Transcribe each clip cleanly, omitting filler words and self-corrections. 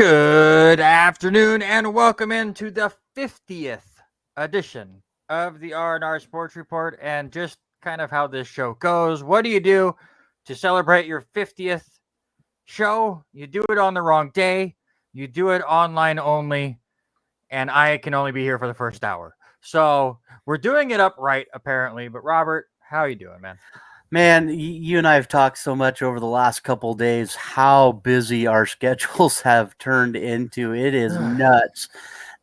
Good afternoon and welcome into the 50th edition of the R&R Sports Report, and just kind of how this show goes. What do you do to celebrate your 50th show? You do it on the wrong day. You do it online only, and I can only be here for the first hour. So we're doing it upright, apparently. But Robert, how are you doing, man? Man, you and I have talked so much over the last couple of days how busy our schedules have turned into. It is nuts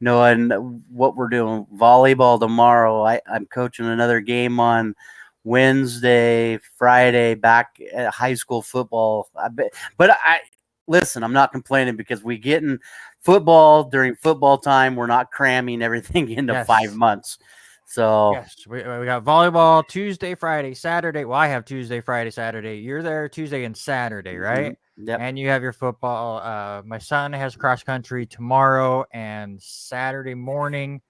knowing what we're doing. Volleyball tomorrow. I'm coaching another game on Wednesday, Friday, back at high school football. But listen, I'm not complaining because we get in football during football time. We're not cramming everything into 5 months. So yes, we got volleyball Tuesday, Friday, Saturday. Well, I have Tuesday, Friday, Saturday. You're there Tuesday and Saturday, right? Yep. And you have your football. My son has cross country tomorrow and Saturday morning.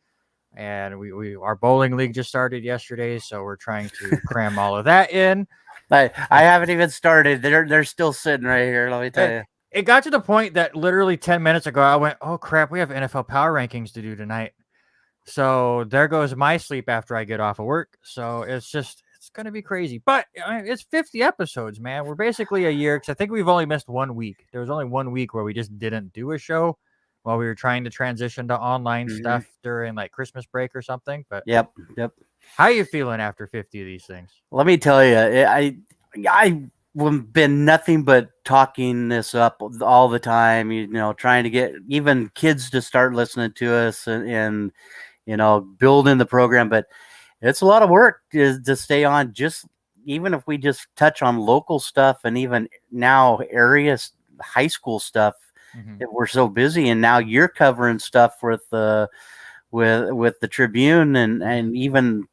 And we our bowling league just started yesterday, so we're trying to cram all of that in. I haven't even started. They're still sitting right here. Let me tell you. It got to the point that literally 10 minutes ago, I went, "Oh crap, we have NFL power rankings to do tonight." So there goes my sleep after I get off of work. So it's going to be crazy. But it's 50 episodes, man. We're basically a year, because I think we've only missed 1 week. There was only 1 week where we just didn't do a show while we were trying to transition to online stuff during like Christmas break or something. But Yep. How are you feeling after 50 of these things? Let me tell you, I've been nothing but talking this up all the time, trying to get even kids to start listening to us and building the program. But it's a lot of work to stay on, just even if we just touch on local stuff and even now area high school stuff. That we're so busy, and now you're covering stuff with the Tribune and even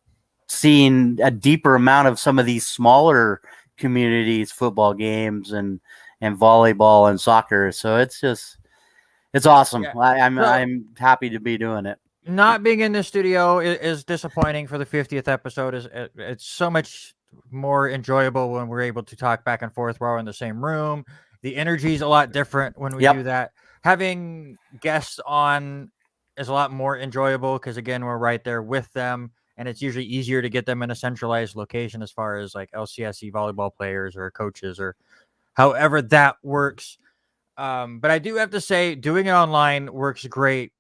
seeing a deeper amount of some of these smaller communities, football games and volleyball and soccer. So it's awesome. Yeah. I'm happy to be doing it. Not being in the studio is disappointing for the 50th episode. It's so much more enjoyable when we're able to talk back and forth while we're in the same room. The energy is a lot different when we do that. Having guests on is a lot more enjoyable because, again, we're right there with them, and it's usually easier to get them in a centralized location as far as like LCSC volleyball players or coaches or however that works. But I do have to say, doing it online works great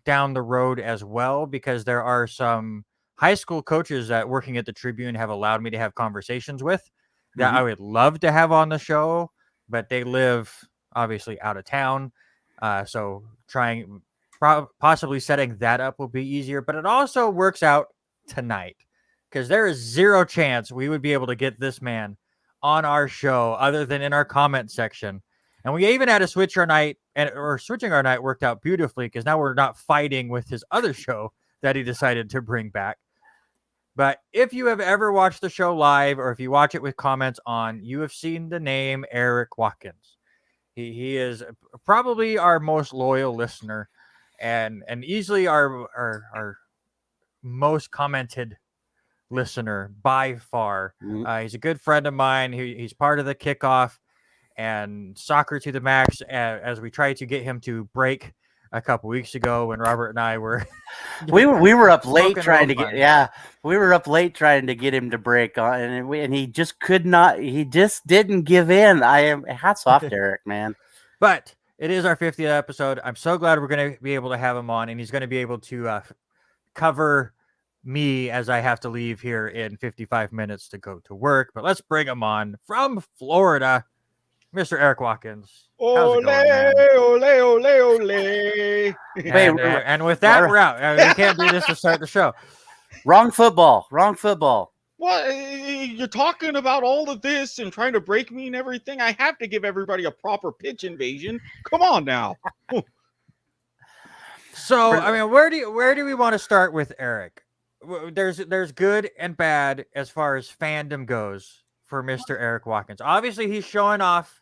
down the road as well, because there are some high school coaches that working at the Tribune have allowed me to have conversations with that I would love to have on the show, but they live obviously out of town. So possibly setting that up will be easier, but it also works out tonight because there is zero chance we would be able to get this man on our show other than in our comment section. And we even had to switch our night, or switching our night worked out beautifully because now we're not fighting with his other show that he decided to bring back. But if you have ever watched the show live, or if you watch it with comments on, you have seen the name Erik Watkins. He is probably our most loyal listener and easily our most commented listener by far. He's a good friend of mine. He's part of the kickoff and Soccer to the Max, as we tried to get him to break a couple weeks ago when Robert and I were we were up late trying to get him to break on, and he just could not. He just didn't give in. Hats off to Erik, man. But it is our 50th episode. I'm so glad we're going to be able to have him on, and he's going to be able to cover me as I have to leave here in 55 minutes to go to work. But let's bring him on from Florida, Mr. Erik Watkins. How's it going, man? Ole. And with that, we're out. We can't do this to start the show. Wrong football. What? You're talking about all of this and trying to break me and everything. I have to give everybody a proper pitch invasion. Come on now. So, I mean, where do we want to start with Erik? There's good and bad as far as fandom goes for Mr. Erik Watkins. Obviously, he's showing off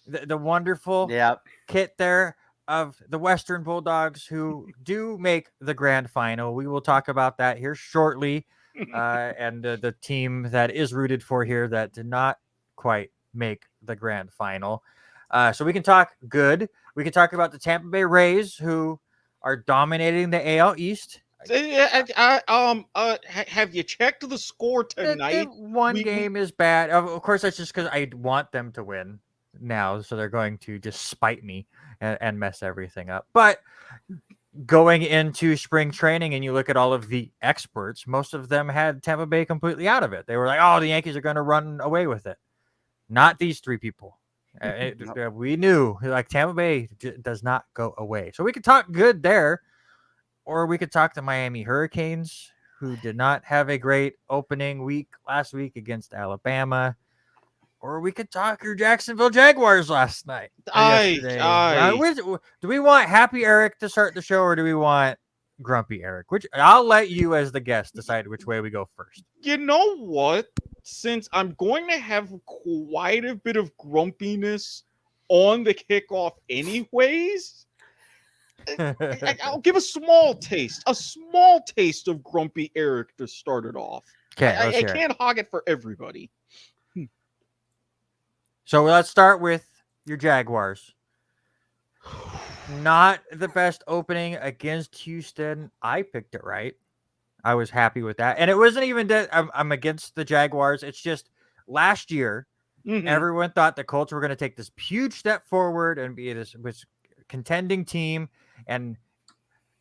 the wonderful kit there of the Western Bulldogs, who do make the grand final. We will talk about that here shortly, and the team that is rooted for here that did not quite make the grand final. So we can talk good. We could talk about the Tampa Bay Rays, who are dominating the AL East. Have you checked the score tonight? One game is bad. Of course, that's just because I want them to win now, so they're going to just spite me and mess everything up. But going into spring training and you look at all of the experts, most of them had Tampa Bay completely out of it. They were like, oh, the Yankees are going to run away with it. Not these three people. We knew, like, Tampa Bay does not go away. So we could talk good there, or we could talk the Miami Hurricanes, who did not have a great opening week last week against Alabama. Or we could talk your Jacksonville Jaguars last night. Yesterday. Do we want Happy Erik to start the show, or do we want Grumpy Erik? I'll let you, as the guest, decide which way we go first. You know what? Since I'm going to have quite a bit of grumpiness on the kickoff anyways, I'll give a small taste of Grumpy Erik to start it off. Okay, I can't hog it for everybody. So let's start with your Jaguars. Not the best opening against Houston. I picked it right. I was happy with that. And it wasn't even that I'm against the Jaguars. It's just last year, everyone thought the Colts were going to take this huge step forward and be this contending team. And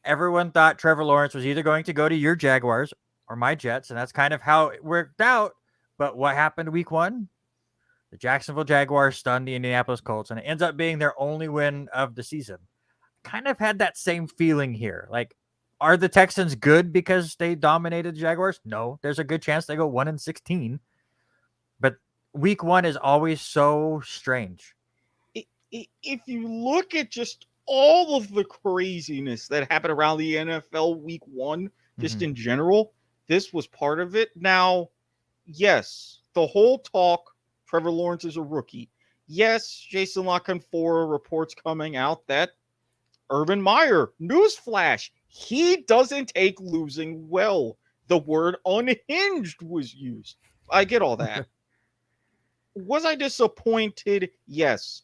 everyone thought Trevor Lawrence was either going to go to your Jaguars or my Jets. And that's kind of how it worked out. But what happened week one? The Jacksonville Jaguars stunned the Indianapolis Colts, and it ends up being their only win of the season. Kind of had that same feeling here. Like, are the Texans good because they dominated the Jaguars? No, there's a good chance they go 1-16. But week one is always so strange. If you look at just all of the craziness that happened around the NFL week one, just in general, this was part of it. Now, yes, the whole talk, Trevor Lawrence is a rookie. Yes, Jason La Canfora reports coming out that Urban Meyer, newsflash, he doesn't take losing well. The word unhinged was used. I get all that. Was I disappointed? Yes.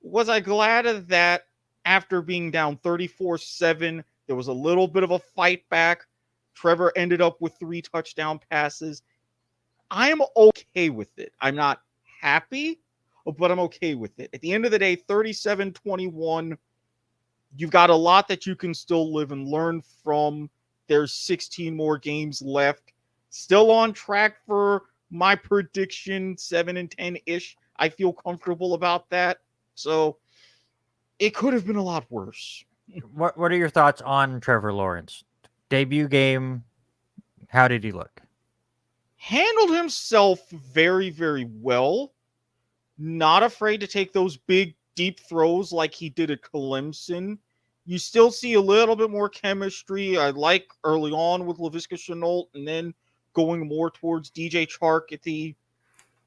Was I glad of that after being down 34-7? There was a little bit of a fight back. Trevor ended up with 3 touchdown passes. I'm okay with it. I'm not happy, but I'm okay with it. At the end of the day, 37-21, you've got a lot that you can still live and learn from. There's 16 more games left. Still on track for my prediction, 7-10-ish. I feel comfortable about that. So it could have been a lot worse. What are your thoughts on Trevor Lawrence? Debut game, how did he look? Handled himself very, very well. Not afraid to take those big, deep throws like he did at Clemson. You still see a little bit more chemistry. I like early on with Laviska Shenault, and then going more towards DJ Chark at the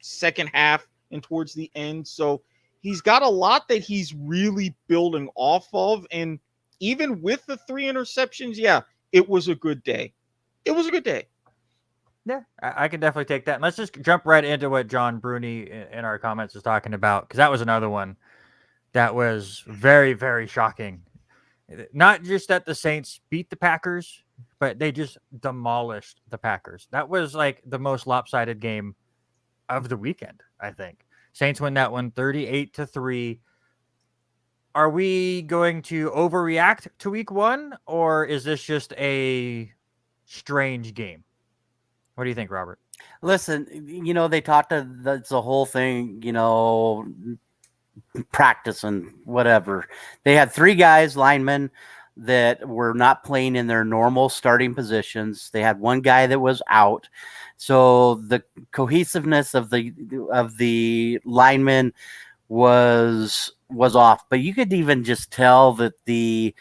second half and towards the end. So he's got a lot that he's really building off of. And even with the 3 interceptions, yeah, it was a good day. It was a good day. Yeah, I can definitely take that. And let's just jump right into what John Bruni in our comments is talking about, because that was another one that was very, very shocking. Not just that the Saints beat the Packers, but they just demolished the Packers. That was like the most lopsided game of the weekend, I think. Saints win that one 38-3. Are we going to overreact to week one, or is this just a strange game? What do you think, Robert? Listen, they talked that's the whole thing, practice and whatever. They had 3 guys, linemen, that were not playing in their normal starting positions. They had 1 guy that was out. So the cohesiveness of the linemen was off. But you could even just tell that the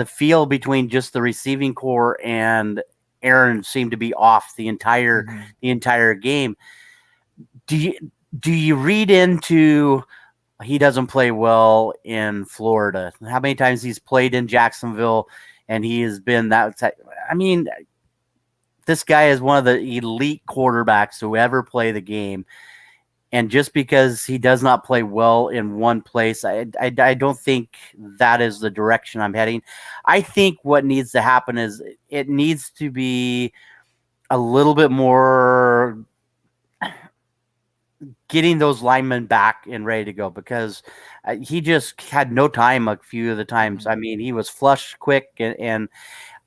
feel between just the receiving core and Aaron seemed to be off the entire game. Do you read into he doesn't play well in Florida? How many times he's played in Jacksonville and he has been that? I mean, this guy is one of the elite quarterbacks to ever play the game. And just because he does not play well in one place, I don't think that is the direction I'm heading. I think what needs to happen is it needs to be a little bit more getting those linemen back and ready to go, because he just had no time a few of the times. I mean, he was flush quick, and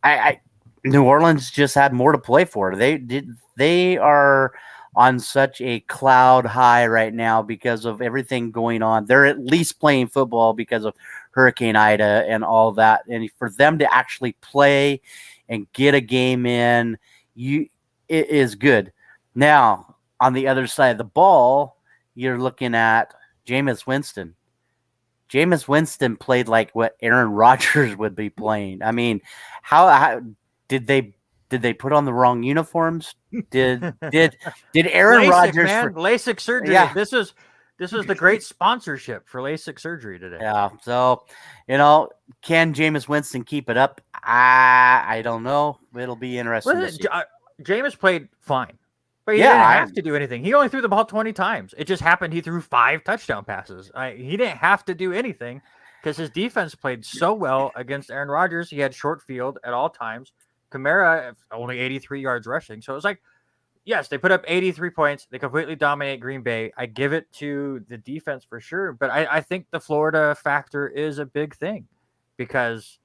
I New Orleans just had more to play for. They are on such a cloud high right now because of everything going on. They're at least playing football because of Hurricane Ida and all that. And for them to actually play and get a game in, it is good. Now, on the other side of the ball, you're looking at Jameis Winston. Jameis Winston played like what Aaron Rodgers would be playing. I mean, how did they put on the wrong uniforms? Did Aaron LASIK, Rodgers man, LASIK surgery? Yeah. This is the great sponsorship for LASIK surgery today. Yeah. So, can Jameis Winston keep it up? I don't know. It'll be interesting to see. Jameis played fine, but he Yeah, didn't have to do anything. He only threw the ball 20 times. It just happened he threw 5 touchdown passes. He didn't have to do anything because his defense played so well against Aaron Rodgers. He had short field at all times. Kamara only 83 yards rushing. So it was like, yes, they put up 83 points. They completely dominate Green Bay. I give it to the defense for sure. But I think the Florida factor is a big thing because,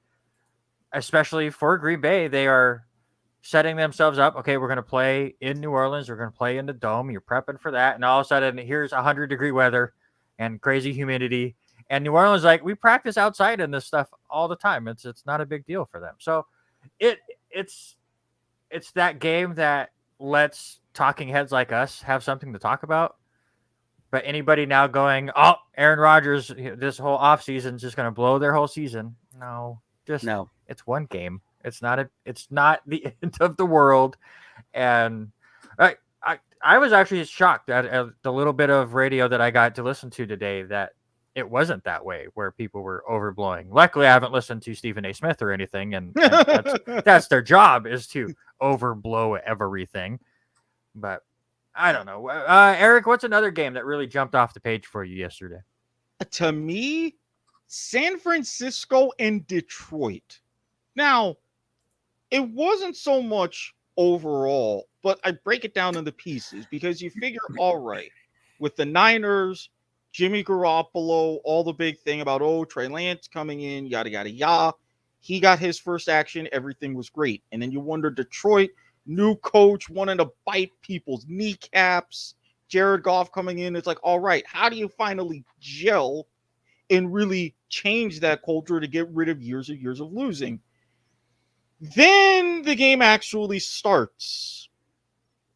especially for Green Bay, they are setting themselves up. Okay, we're going to play in New Orleans. We're going to play in the Dome. You're prepping for that. And all of a sudden, here's 100-degree weather and crazy humidity. And New Orleans, like, we practice outside in this stuff all the time. It's not a big deal for them. So it's that game that lets talking heads like us have something to talk about. But anybody now going, oh, Aaron Rodgers, this whole offseason is just going to blow their whole season. No. It's one game. It's not the end of the world. And I was actually shocked at the little bit of radio that I got to listen to today that it wasn't that way, where people were overblowing. Luckily, I haven't listened to Stephen A. Smith or anything, and that's their job, is to overblow everything. But I don't know. Eric, what's another game that really jumped off the page for you yesterday? To me, San Francisco and Detroit. Now, it wasn't so much overall, but I break it down into pieces because you figure, all right, with the Niners, Jimmy Garoppolo, all the big thing about, Trey Lance coming in, yada, yada, yada. He got his first action. Everything was great. And then you wonder, Detroit, new coach wanting to bite people's kneecaps. Jared Goff coming in. It's like, all right, how do you finally gel and really change that culture to get rid of years of losing? Then the game actually starts.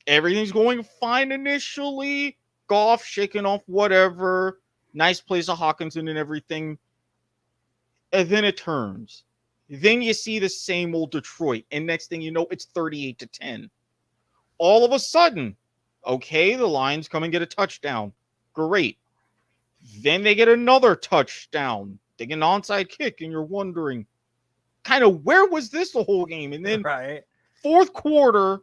Everything's going fine initially. Goff shaking off whatever. Nice plays of Hawkinson and everything. And then it turns. Then you see the same old Detroit. And next thing you know, it's 38-10. All of a sudden, okay, the Lions come and get a touchdown. Great. Then they get another touchdown. They get an onside kick, and you're wondering, kind of, where was this the whole game? And then fourth quarter,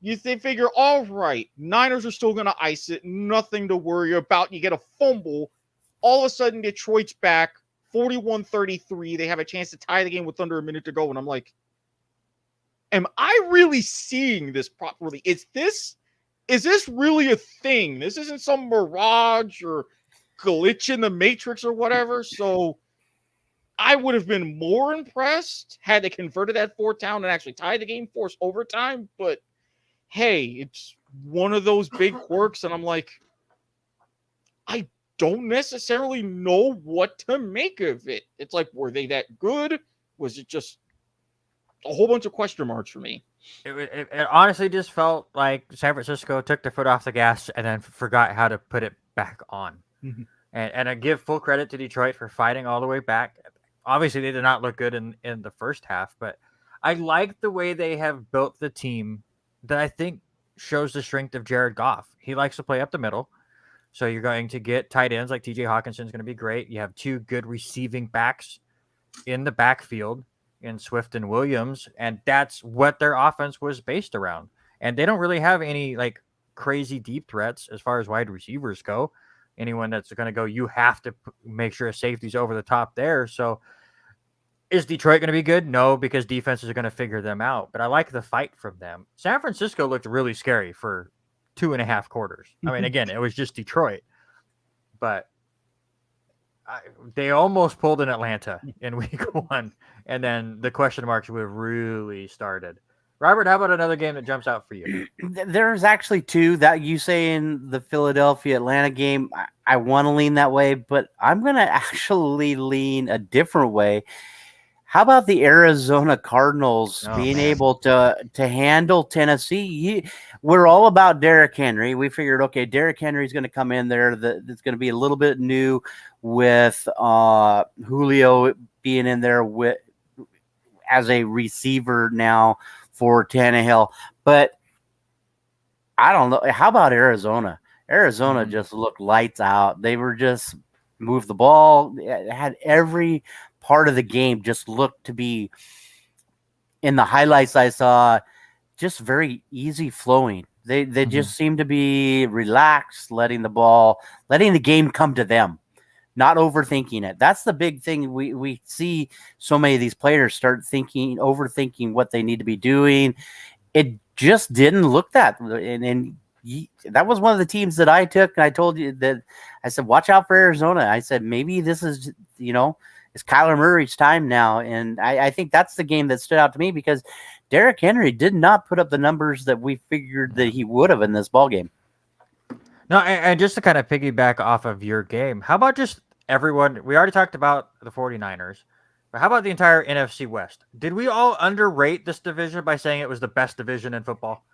they figure, all right, Niners are still going to ice it. Nothing to worry about. You get a fumble. All of a sudden, Detroit's back, 41-33. They have a chance to tie the game with under a minute to go. And I'm like, am I really seeing this properly? Is this really a thing? This isn't some mirage or glitch in the Matrix or whatever. So I would have been more impressed had they converted that fourth down and actually tied the game, forced overtime. But hey, it's one of those big quirks, and I'm like, I don't necessarily know what to make of it. It's like, were they that good? Was it just a whole bunch of question marks for me? It honestly just felt like San Francisco took their foot off the gas and then forgot how to put it back on. Mm-hmm. And I give full credit to Detroit for fighting all the way back. Obviously, they did not look good in the first half, but I like the way they have built the team that I think shows the strength of Jared Goff. He likes to play up the middle. So you're going to get tight ends like TJ Hawkinson is going to be great. You have 2 good receiving backs in the backfield in Swift and Williams, and that's what their offense was based around. And they don't really have any like crazy deep threats as far as wide receivers go. Anyone that's going to go, you have to make sure a safety's over the top there. So is Detroit going to be good? No, because defenses are going to figure them out. But I like the fight from them. San Francisco looked really scary for 2.5 quarters. I mean, again, it was just Detroit. But they almost pulled in Atlanta in week 1. And then the question marks would have really started. Robert, how about another game that jumps out for you? There's actually 2 that you say in the Philadelphia-Atlanta game. I want to lean that way, but I'm going to actually lean a different way. How about the Arizona Cardinals being able to handle Tennessee? We're all about Derrick Henry. We figured, okay, Derrick Henry's going to come in there. That's going to be a little bit new with Julio being in there as a receiver now for Tannehill. But I don't know. How about Arizona? Arizona just looked lights out. They were just moved the ball. It had every part of the game just looked to be, in the highlights I saw, just very easy flowing. They just seemed to be relaxed, letting the game come to them, not overthinking it. That's the big thing. We see so many of these players start overthinking what they need to be doing. It just didn't look that. And that was one of the teams that I took. And I told you that I said, watch out for Arizona. I said, maybe this is, it's Kyler Murray's time now. And I think that's the game that stood out to me because Derrick Henry did not put up the numbers that we figured that he would have in this ball game. No, and just to kind of piggyback off of your game, how about just everyone? We already talked about the 49ers, but how about the entire NFC West? Did we all underrate this division by saying it was the best division in football?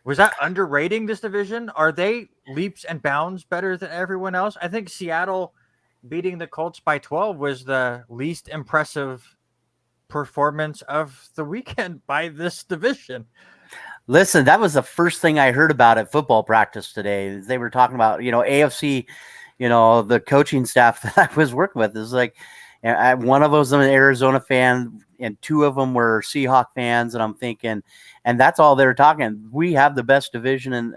Was that underrating this division? Are they leaps and bounds better than everyone else? I think Seattle beating the Colts by 12 was the least impressive performance of the weekend by this division. Listen, that was the first thing I heard about at football practice today. They were talking about, AFC, the coaching staff that I was working with is like, one of them was an Arizona fan and 2 of them were Seahawk fans. And I'm thinking, and that's all they were talking. We have the best division, and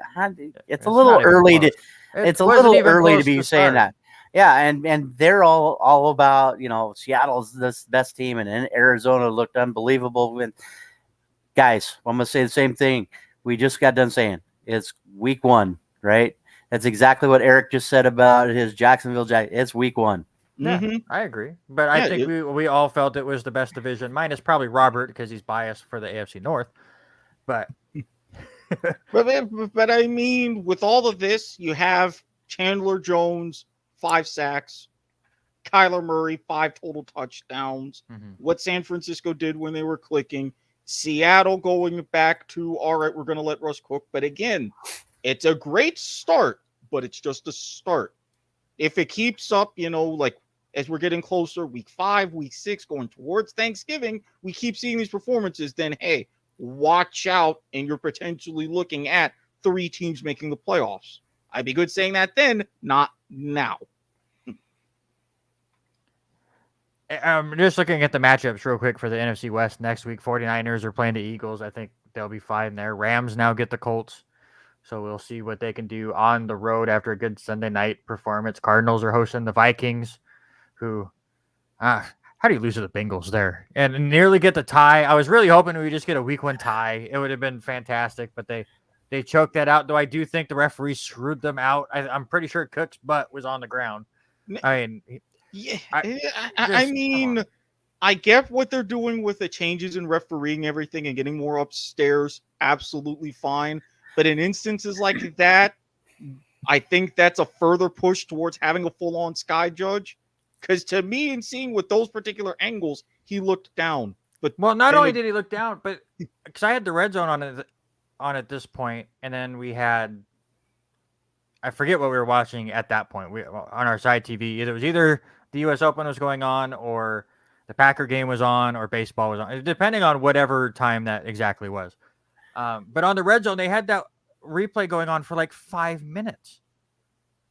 it's a little early to be saying that. Yeah, and they're all about, Seattle's this best team, and Arizona looked unbelievable. And guys, I'm gonna say the same thing. We just got done saying it's week 1, right? That's exactly what Erik just said about his Jacksonville Jack. It's week 1. Yeah, I agree. But I think we all felt it was the best division. Minus probably Robert because he's biased for the AFC North. But but I mean, with all of this, you have Chandler Jones, 5 sacks, Kyler Murray, 5 total touchdowns. What San Francisco did when they were clicking. Seattle going back to, all right, we're going to let Russ cook. But again, it's a great start, but it's just a start. If it keeps up, like as we're getting closer, week 5, week 6, going towards Thanksgiving, we keep seeing these performances, then, hey, watch out, and you're potentially looking at 3 teams making the playoffs. I'd be good saying that then, not now. Just looking at the matchups real quick for the NFC West next week. 49ers are playing the Eagles. I think they'll be fine there. Rams now get the Colts. So we'll see what they can do on the road after a good Sunday night performance. Cardinals are hosting the Vikings, who, how do you lose to the Bengals there? And nearly get the tie. I was really hoping we just get a week 1 tie. It would have been fantastic, but they choked that out, though I do think the referee screwed them out. I'm pretty sure Cook's butt was on the ground. I mean, yeah, I mean, I get what they're doing with the changes in refereeing everything and getting more upstairs. Absolutely fine. But in instances like that, I think that's a further push towards having a full-on sky judge. Because to me, in seeing with those particular angles, he looked down. But not only did he look down, but because I had the red zone on at this point, and then we had, I forget what we were watching at that point. We on our side TV, it was either the U.S. Open was going on, or the Packer game was on, or baseball was on, depending on whatever time that exactly was. But on the red zone, they had that replay going on for like 5 minutes.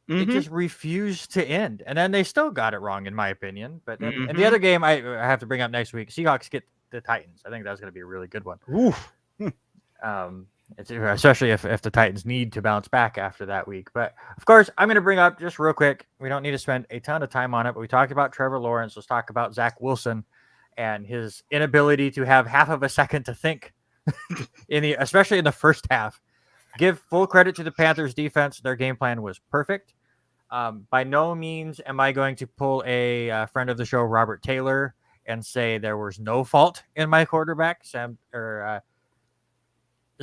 It just refused to end. And then they still got it wrong, in my opinion. But then, and the other game I have to bring up next week, Seahawks get the Titans. I think that's going to be a really good one. Especially if the Titans need to bounce back after that week. But of course, I'm going to bring up just real quick. We don't need to spend a ton of time on it, but we talked about Trevor Lawrence. Let's talk about Zach Wilson and his inability to have half of a second to think especially in the first half. Give full credit to the Panthers defense. Their game plan was perfect. By no means am I going to pull a friend of the show, Robert Taylor, and say there was no fault in my quarterback.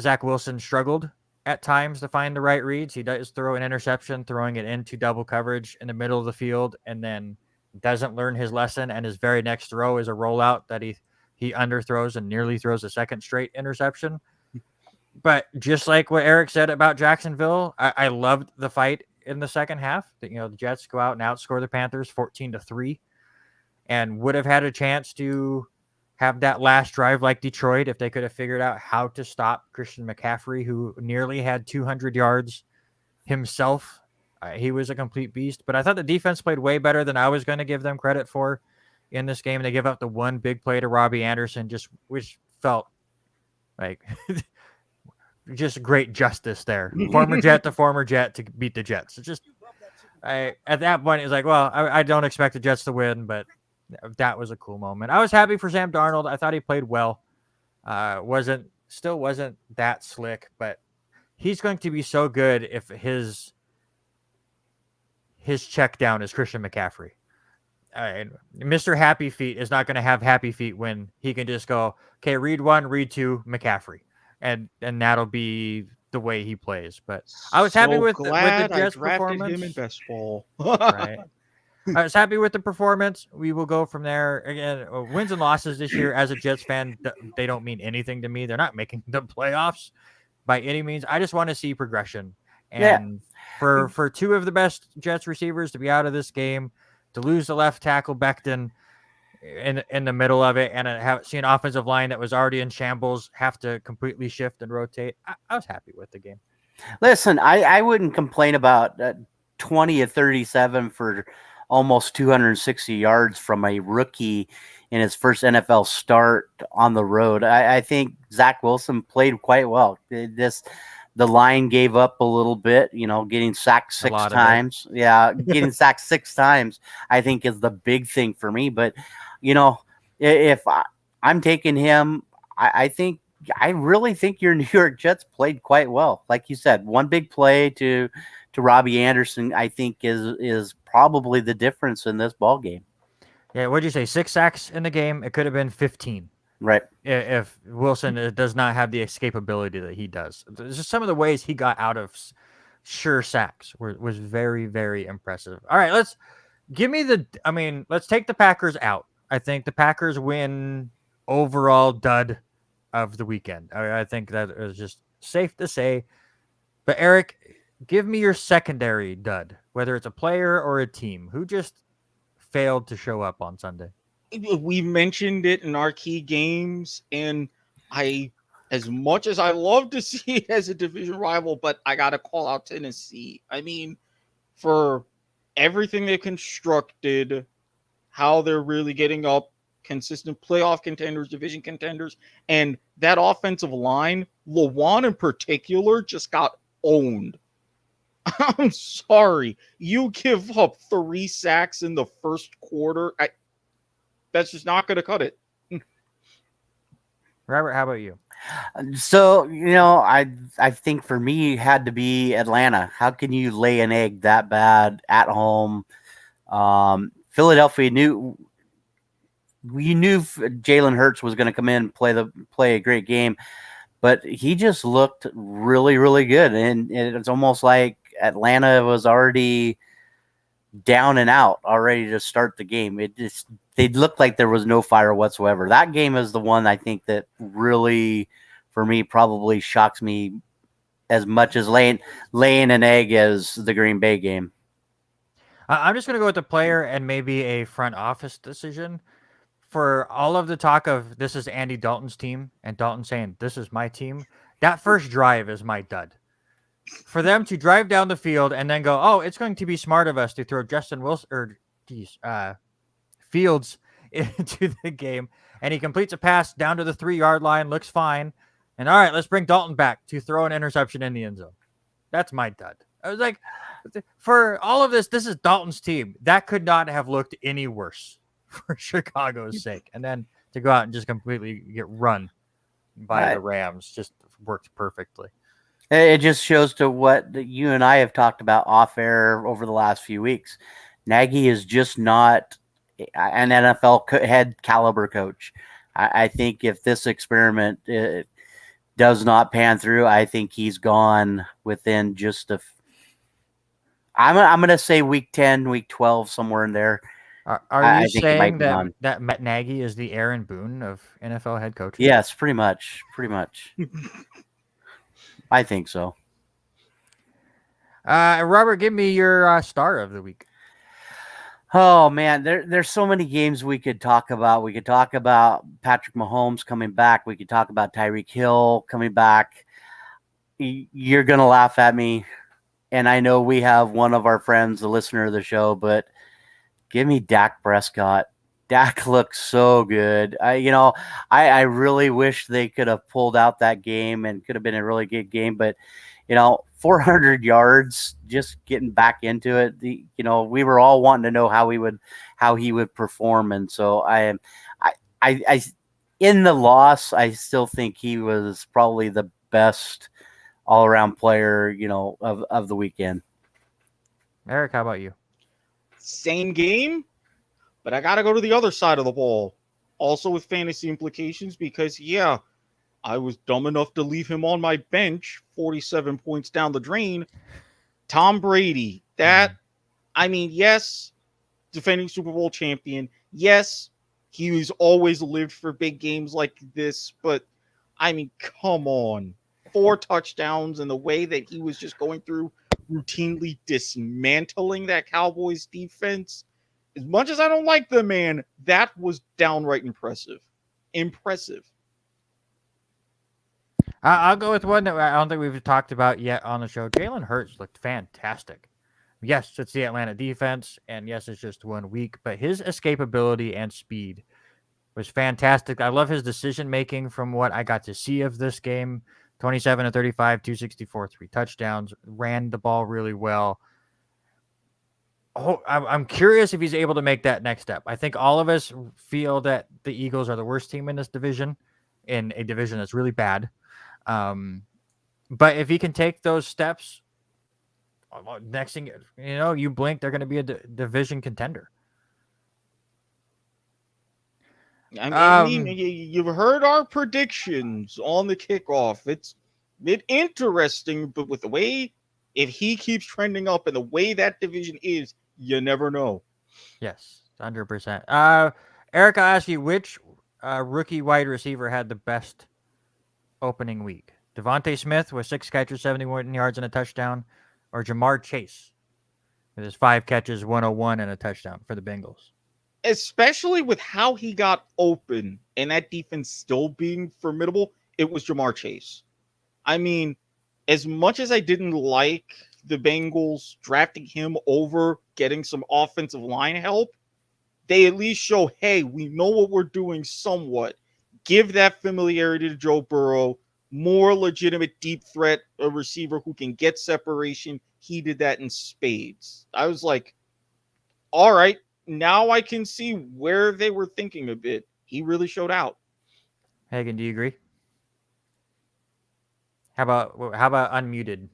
Zach Wilson struggled at times to find the right reads. He does throw an interception, throwing it into double coverage in the middle of the field, and then doesn't learn his lesson. And his very next throw is a rollout that he underthrows and nearly throws a second straight interception. But just like what Erik said about Jacksonville, I loved the fight in the second half. The Jets go out and outscore the Panthers 14-3, and would have had a chance to have that last drive like Detroit if they could have figured out how to stop Christian McCaffrey, who nearly had 200 yards himself. He was a complete beast. But I thought the defense played way better than I was going to give them credit for in this game. They give up the one big play to Robbie Anderson, which felt like just great justice there. Former Jet to former Jet to beat the Jets. It's just at that point, it's like, well, I don't expect the Jets to win, but that was a cool moment. I was happy for Sam Darnold. I thought he played well. Still wasn't that slick, but he's going to be so good if his check down is Christian McCaffrey. Mr. Happy Feet is not going to have happy feet when he can just go, okay, read 1, read 2, McCaffrey. And that'll be the way he plays. But I was happy with the Jets performance. Him in best ball. Right. I was happy with the performance. We will go from there. Again, wins and losses this year as a Jets fan, they don't mean anything to me. They're not making the playoffs by any means. I just want to see progression. And for two of the best Jets receivers to be out of this game, to lose the left tackle Becton in the middle of it, and see an offensive line that was already in shambles have to completely shift and rotate, I was happy with the game. Listen, I wouldn't complain about 20 of 37 for almost 260 yards from a rookie in his first NFL start on the road. I think Zach Wilson played quite well. The line gave up a little bit, getting sacked 6 times. Yeah, getting sacked 6 times, I think, is the big thing for me. But, if I'm taking him, I really think your New York Jets played quite well. Like you said, one big play to Robbie Anderson, I think, is probably the difference in this ball game. Yeah, what'd you say? 6 sacks in the game? It could have been 15. Right. If Wilson does not have the escapability that he does. Just some of the ways he got out of sure sacks was very, very impressive. All right, let's take the Packers out. I think the Packers win overall dud of the weekend. I think that is just safe to say. But Erik, give me your secondary dud, whether it's a player or a team. Who just failed to show up on Sunday? We mentioned it in our key games, and as much as I love to see it as a division rival, but I got to call out Tennessee. I mean, for everything they constructed, how they're really getting up consistent playoff contenders, division contenders, and that offensive line, Lawan in particular, just got owned. I'm sorry. You give up 3 sacks in the first quarter. That's just not going to cut it. Robert, how about you? So, I think for me, it had to be Atlanta. How can you lay an egg that bad at home? Philadelphia we knew Jalen Hurts was going to come in and play a great game, but he just looked really, really good. And it's almost like Atlanta was already down and out already to start the game. They looked like there was no fire whatsoever. That game is the one I think that really, for me, probably shocks me as much as laying an egg as the Green Bay game. I'm just going to go with the player and maybe a front office decision. For all of the talk of this is Andy Dalton's team and Dalton saying this is my team, that first drive is my dud. For them to drive down the field and then go, oh, it's going to be smart of us to throw Fields into the game, and he completes a pass down to the 3-yard line, looks fine, And all right, let's bring Dalton back to throw an interception in the end zone. That's my dud. I was like, for all of this, this is Dalton's team. That could not have looked any worse for Chicago's sake. And then to go out and just completely get run by the Rams just worked perfectly. It just shows to what you and I have talked about off air over the last few weeks. Nagy is just not an NFL head caliber coach. I think if this experiment does not pan through, I think he's gone within just I'm going to say week 10, week 12, somewhere in there. Are you saying that Matt Nagy is the Aaron Boone of NFL head coaching? Yes, pretty much. I think so. Robert, give me your star of the week. Oh man, there's so many games we could talk about. We could talk about Patrick Mahomes coming back. We could talk about Tyreek Hill coming back. You're gonna laugh at me, and I know we have one of our friends, a listener of the show, but give me Dak Prescott. Dak looks so good. I really wish they could have pulled out that game and could have been a really good game, but 400 yards, just getting back into it. We were all wanting to know how he would perform, and so I in the loss, I still think he was probably the best all around player, of the weekend. Erik, how about you? Same game, but I got to go to the other side of the ball. Also with fantasy implications, because I was dumb enough to leave him on my bench 47 points down the drain. Tom Brady. Yes, defending Super Bowl champion. Yes, he's always lived for big games like this, but come on. 4 touchdowns and the way that he was just going through routinely dismantling that Cowboys defense. As much as I don't like the man, that was downright impressive. I'll go with one that I don't think we've talked about yet on the show. Jalen Hurts looked fantastic. Yes, it's the Atlanta defense, and yes, it's just 1 week, but his escapability and speed was fantastic. I love his decision-making from what I got to see of this game. 27 to 35, 264, 3 touchdowns, ran the ball really well. Oh, I'm curious if he's able to make that next step. I think all of us feel that the Eagles are the worst team in this division, in a division that's really bad. But if he can take those steps, next thing you blink, they're going to be a division contender. You've heard our predictions on the kickoff. It's interesting, but with the way, if he keeps trending up and the way that division is, you never know. Yes, 100%. Erik, I'll ask you, which rookie wide receiver had the best opening week? Devontae Smith with 6 catches, 71 yards and a touchdown, or Jamar Chase with his 5 catches, 101 and a touchdown for the Bengals? Especially with how he got open and that defense still being formidable, it was Jamar Chase. As much as I didn't like the Bengals drafting him over getting some offensive line help, they at least show, hey, we know what we're doing somewhat. Give that familiarity to Joe Burrow, more legitimate deep threat, a receiver who can get separation. He did that in spades. I was like, all right, now I can see where they were thinking a bit. He really showed out. Hagen, do you agree? How about unmuted?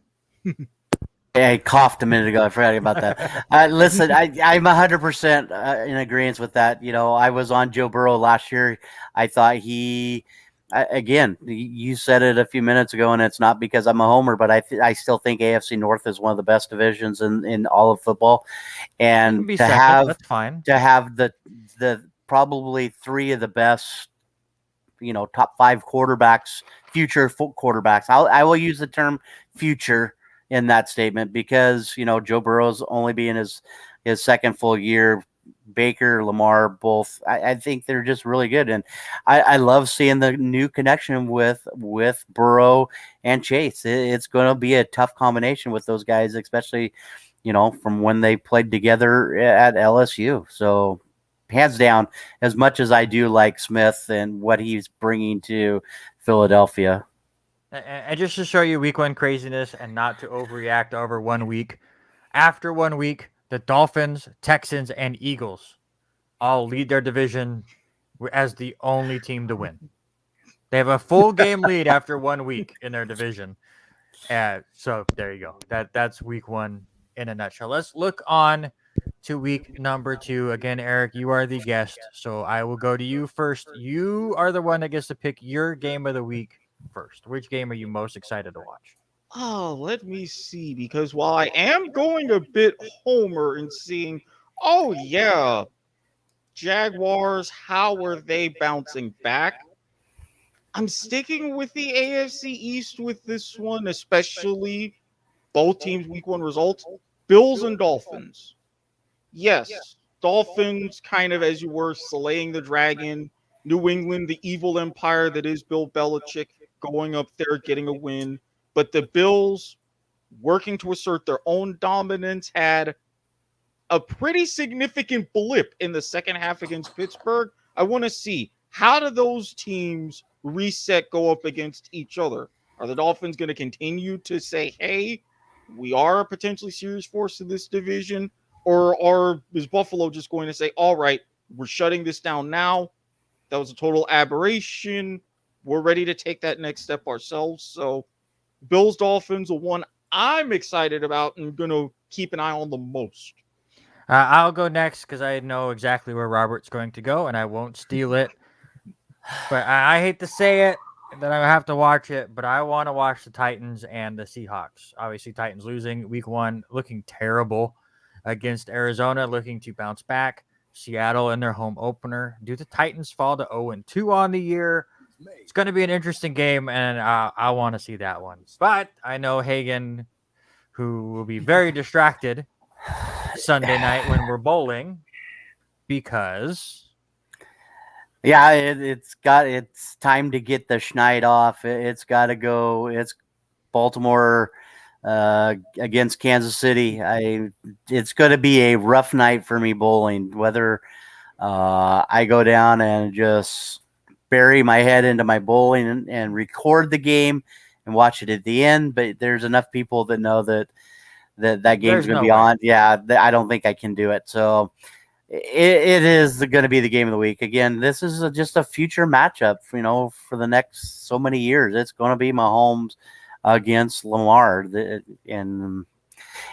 I coughed a minute ago. I forgot about that. Listen, I'm 100% in agreement with that. I was on Joe Burrow last year. I thought again, you said it a few minutes ago, and it's not because I'm a homer, but I still think AFC North is one of the best divisions in all of football. And that's fine. To have the probably 3 of the best, top 5 quarterbacks, future quarterbacks. I will use the term future in that statement because, Joe Burrow's only being his second full year. Baker, Lamar, both. I think they're just really good. And I love seeing the new connection with Burrow and Chase. It's going to be a tough combination with those guys, especially, from when they played together at LSU. So hands down, as much as I do like Smith and what he's bringing to Philadelphia, And just to show you week 1 craziness and not to overreact over 1 week, after 1 week, the Dolphins, Texans, and Eagles all lead their division as the only team to win. They have a full game lead after 1 week in their division. So there you go. That's week 1 in a nutshell. Let's look on to week number 2. Again, Eric, you are the guest, so I will go to you first. You are the one that gets to pick your game of the week first. Which game are you most excited to watch? Oh, let me see. Because while I am going a bit homer and seeing, oh yeah, Jaguars, how are they bouncing back? I'm sticking with the AFC East with this one, especially both teams' week 1 results. Bills and Dolphins. Yes, Dolphins kind of, as you were, slaying the dragon. New England, the evil empire that is Bill Belichick, going up there, getting a win. But the Bills, working to assert their own dominance, had a pretty significant blip in the second half against Pittsburgh. I want to see, how do those teams reset, go up against each other? Are the Dolphins going to continue to say, hey, we are a potentially serious force in this division? Or is Buffalo just going to say, all right, we're shutting this down now? That was a total aberration. We're ready to take that next step ourselves. So Bills Dolphins, the one I'm excited about and going to keep an eye on the most. I'll go next because I know exactly where Robert's going to go, and I won't steal it. But I hate to say it, that I have to watch it, but I want to watch the Titans and the Seahawks. Obviously, Titans losing week 1, looking terrible against Arizona, looking to bounce back. Seattle in their home opener. Do the Titans fall to 0-2 on the year? It's going to be an interesting game, and I want to see that one. But I know Hagen, who will be very distracted Sunday night when we're bowling, because Yeah, it's time to get the schneid off. It's got to go. It's Baltimore against Kansas City. It's going to be a rough night for me bowling. Whether I go down and just bury my head into my bowling and record the game and watch it at the end, but there's enough people that know that game's going to be on. Yeah, I don't think I can do it. So it is going to be the game of the week. Again, this is just a future matchup, for the next so many years. It's going to be Mahomes against Lamar. And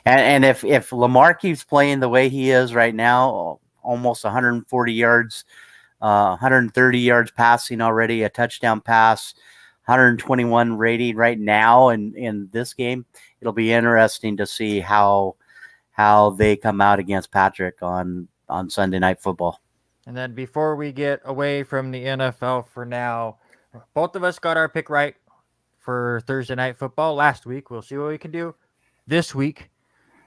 if Lamar keeps playing the way he is right now, almost 140 yards, 130 yards passing already, a touchdown pass, 121 rating right now in this game, it'll be interesting to see how they come out against Patrick on Sunday Night Football. And then before we get away from the NFL for now, both of us got our pick right for Thursday Night Football last week. We'll see what we can do this week,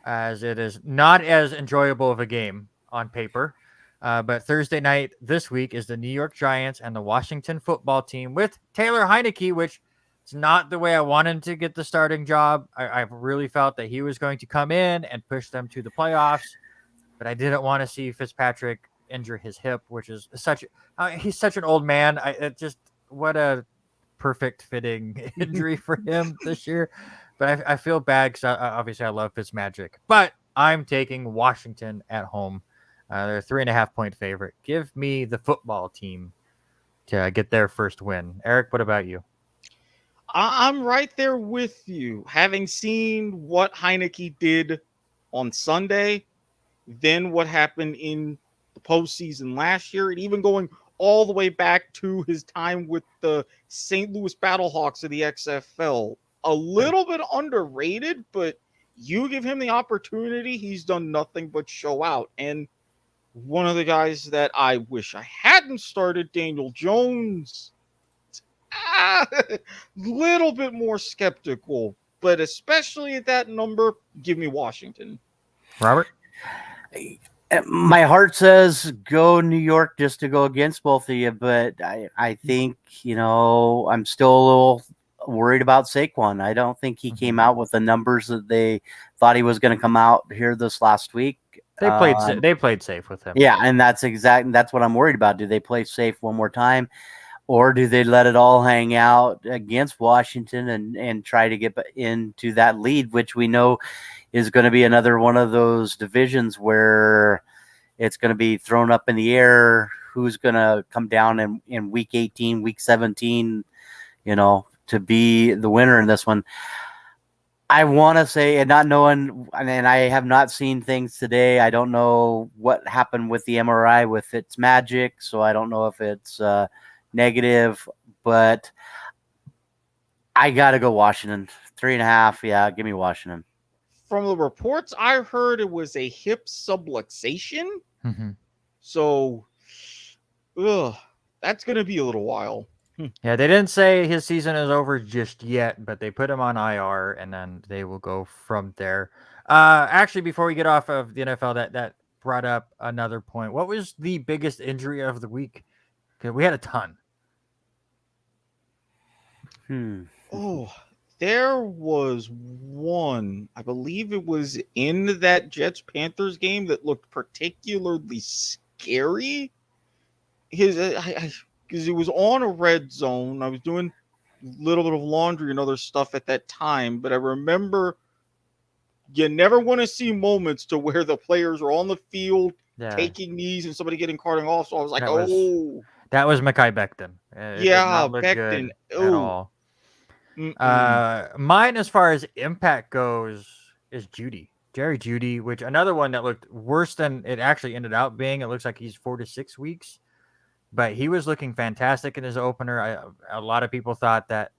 as it is not as enjoyable of a game on paper. But Thursday night this week is the New York Giants and the Washington Football Team with Taylor Heineke, which is not the way I wanted to get the starting job. I really felt that he was going to come in and push them to the playoffs, but I didn't want to see Fitzpatrick injure his hip, which is he's such an old man. What a perfect fitting injury for him this year. But I feel bad because obviously I love Fitzmagic, but I'm taking Washington at home. They're a 3.5-point favorite. Give me the football team to get their first win. Eric, what about you? I'm right there with you. Having seen what Heineke did on Sunday, then what happened in the postseason last year, and even going all the way back to his time with the St. Louis Battlehawks of the XFL. A little bit underrated, but you give him the opportunity, he's done nothing but show out. And one of the guys that I wish I hadn't started, Daniel Jones, little bit more skeptical, but especially at that number, give me Washington. Robert? My heart says go New York just to go against both of you, but I think, I'm still a little worried about Saquon. I don't think he came out with the numbers that they thought he was going to come out here this last week. They played safe with him. Yeah, and that's what I'm worried about. Do they play safe one more time? Or do they let it all hang out against Washington and try to get into that lead, which we know is going to be another one of those divisions where it's going to be thrown up in the air. Who's going to come down in week 18, week 17, to be the winner in this one? I want to say, and not knowing, and I have not seen things today. I don't know what happened with the MRI with its magic, so I don't know if it's negative, but I got to go Washington. 3.5. Yeah, give me Washington. From the reports I heard, it was a hip subluxation. Mm-hmm. So, that's going to be a little while. Yeah, they didn't say his season is over just yet, but they put him on IR, and then they will go from there. Actually, before we get off of the NFL, that brought up another point. What was the biggest injury of the week? Because we had a ton. Oh, there was one. I believe it was in that Jets-Panthers game that looked particularly scary. Because it was on a red zone. I was doing a little bit of laundry and other stuff at that time, but I remember you never want to see moments to where the players are on the field taking knees and somebody getting carting off. So I was like, that was Mekhi Becton. It did not look good at all. Mine, as far as impact goes, is Jerry Jeudy, which another one that looked worse than it actually ended up being. It looks like he's 4 to 6 weeks, but he was looking fantastic in his opener. A lot of people thought that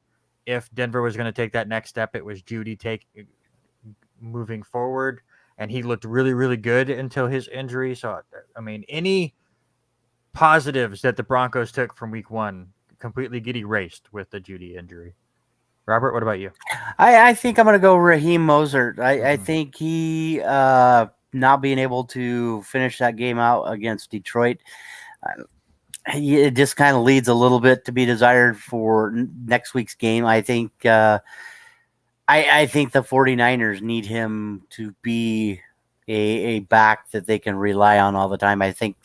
if Denver was going to take that next step, it was Jeudy moving forward, and he looked really, really good until his injury. So, I mean, any positives that the Broncos took from week 1 completely get erased with the Jeudy injury. Robert, what about you? I think I'm going to go Raheem Mostert. I think he not being able to finish that game out against Detroit, it just kind of leads a little bit to be desired for next week's game. I think I think the 49ers need him to be a back that they can rely on all the time. I think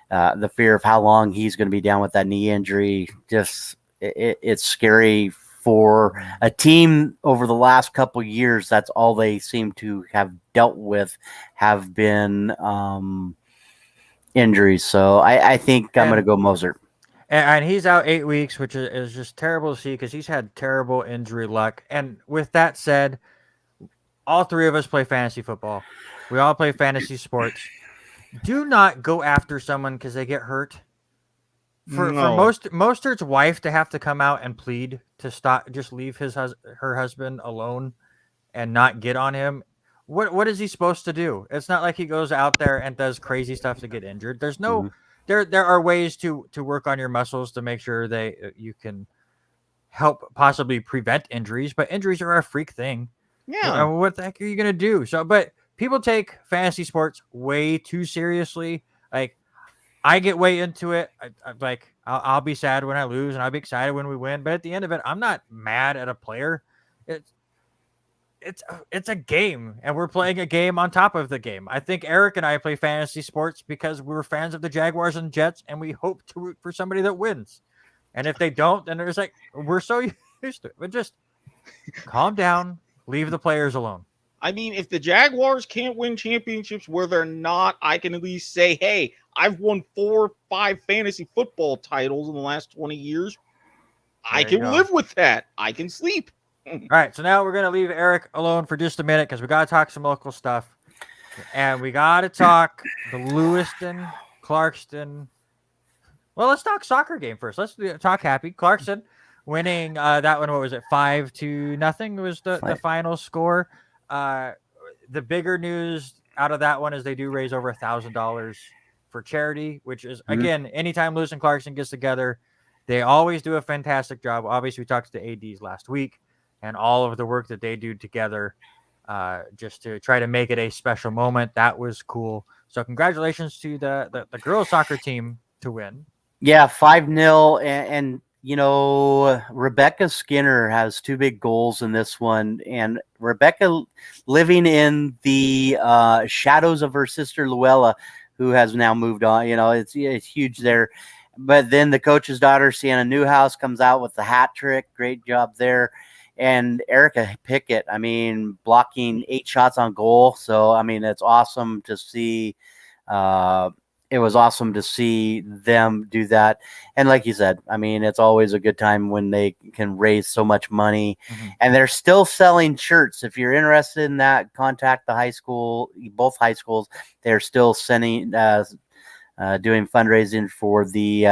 the fear of how long he's going to be down with that knee injury, it's scary for a team over the last couple of years. That's all they seem to have dealt with, have been injuries. So I think I'm going to go Mostert. And he's out 8 weeks, which is just terrible to see because he's had terrible injury luck. And with that said, all 3 of us play fantasy football. We all play fantasy sports. Do not go after someone because they get hurt. For Mostert's wife to have to come out and plead to stop, just leave her husband alone and not get on him. What is he supposed to do? It's not like he goes out there and does crazy stuff to get injured. There's no there are ways to work on your muscles to make sure you can help possibly prevent injuries, but injuries are a freak thing. Yeah. What the heck are you gonna do? So, but people take fantasy sports way too seriously. Like, I get way into it. I'll be sad when I lose, and I'll be excited when we win. But at the end of it, I'm not mad at a player. It's a game, and we're playing a game on top of the game. I think Eric and I play fantasy sports because we're fans of the Jaguars and Jets, and we hope to root for somebody that wins. And if they don't, then there's we're so used to it. But just calm down, leave the players alone. I mean, if the Jaguars can't win championships where they're not, I can at least say, hey, I've won 4 or 5 fantasy football titles in the last 20 years. I can live with that. I can sleep. All right, so now we're going to leave Eric alone for just a minute because we got to talk some local stuff. And we got to talk the Lewiston, Clarkston. Well, let's talk soccer game first. Let's talk happy. Clarkston winning that one. What was it? 5-0 was the final score. The bigger news out of that one is they do raise over $1,000 for charity, which is, again, anytime Lewis and Clarkson gets together, they always do a fantastic job. Obviously, we talked to the ADs last week and all of the work that they do together just to try to make it a special moment. That was cool. So congratulations to the girls soccer team to win. Yeah, 5-0. And Rebecca Skinner has 2 big goals in this one. And Rebecca living in the shadows of her sister, Luella, who has now moved on. It's huge there. but then the coach's daughter, Sienna Newhouse, comes out with the hat trick. Great job there. And Erica Pickett, I mean, blocking 8 shots on goal. So, I mean, it's awesome to see. It was awesome to see them do that. And like you said, I mean, it's always a good time when they can raise so much money. And they're still selling shirts. If you're interested in that, contact the high school, both high schools. They're still sending, doing fundraising for the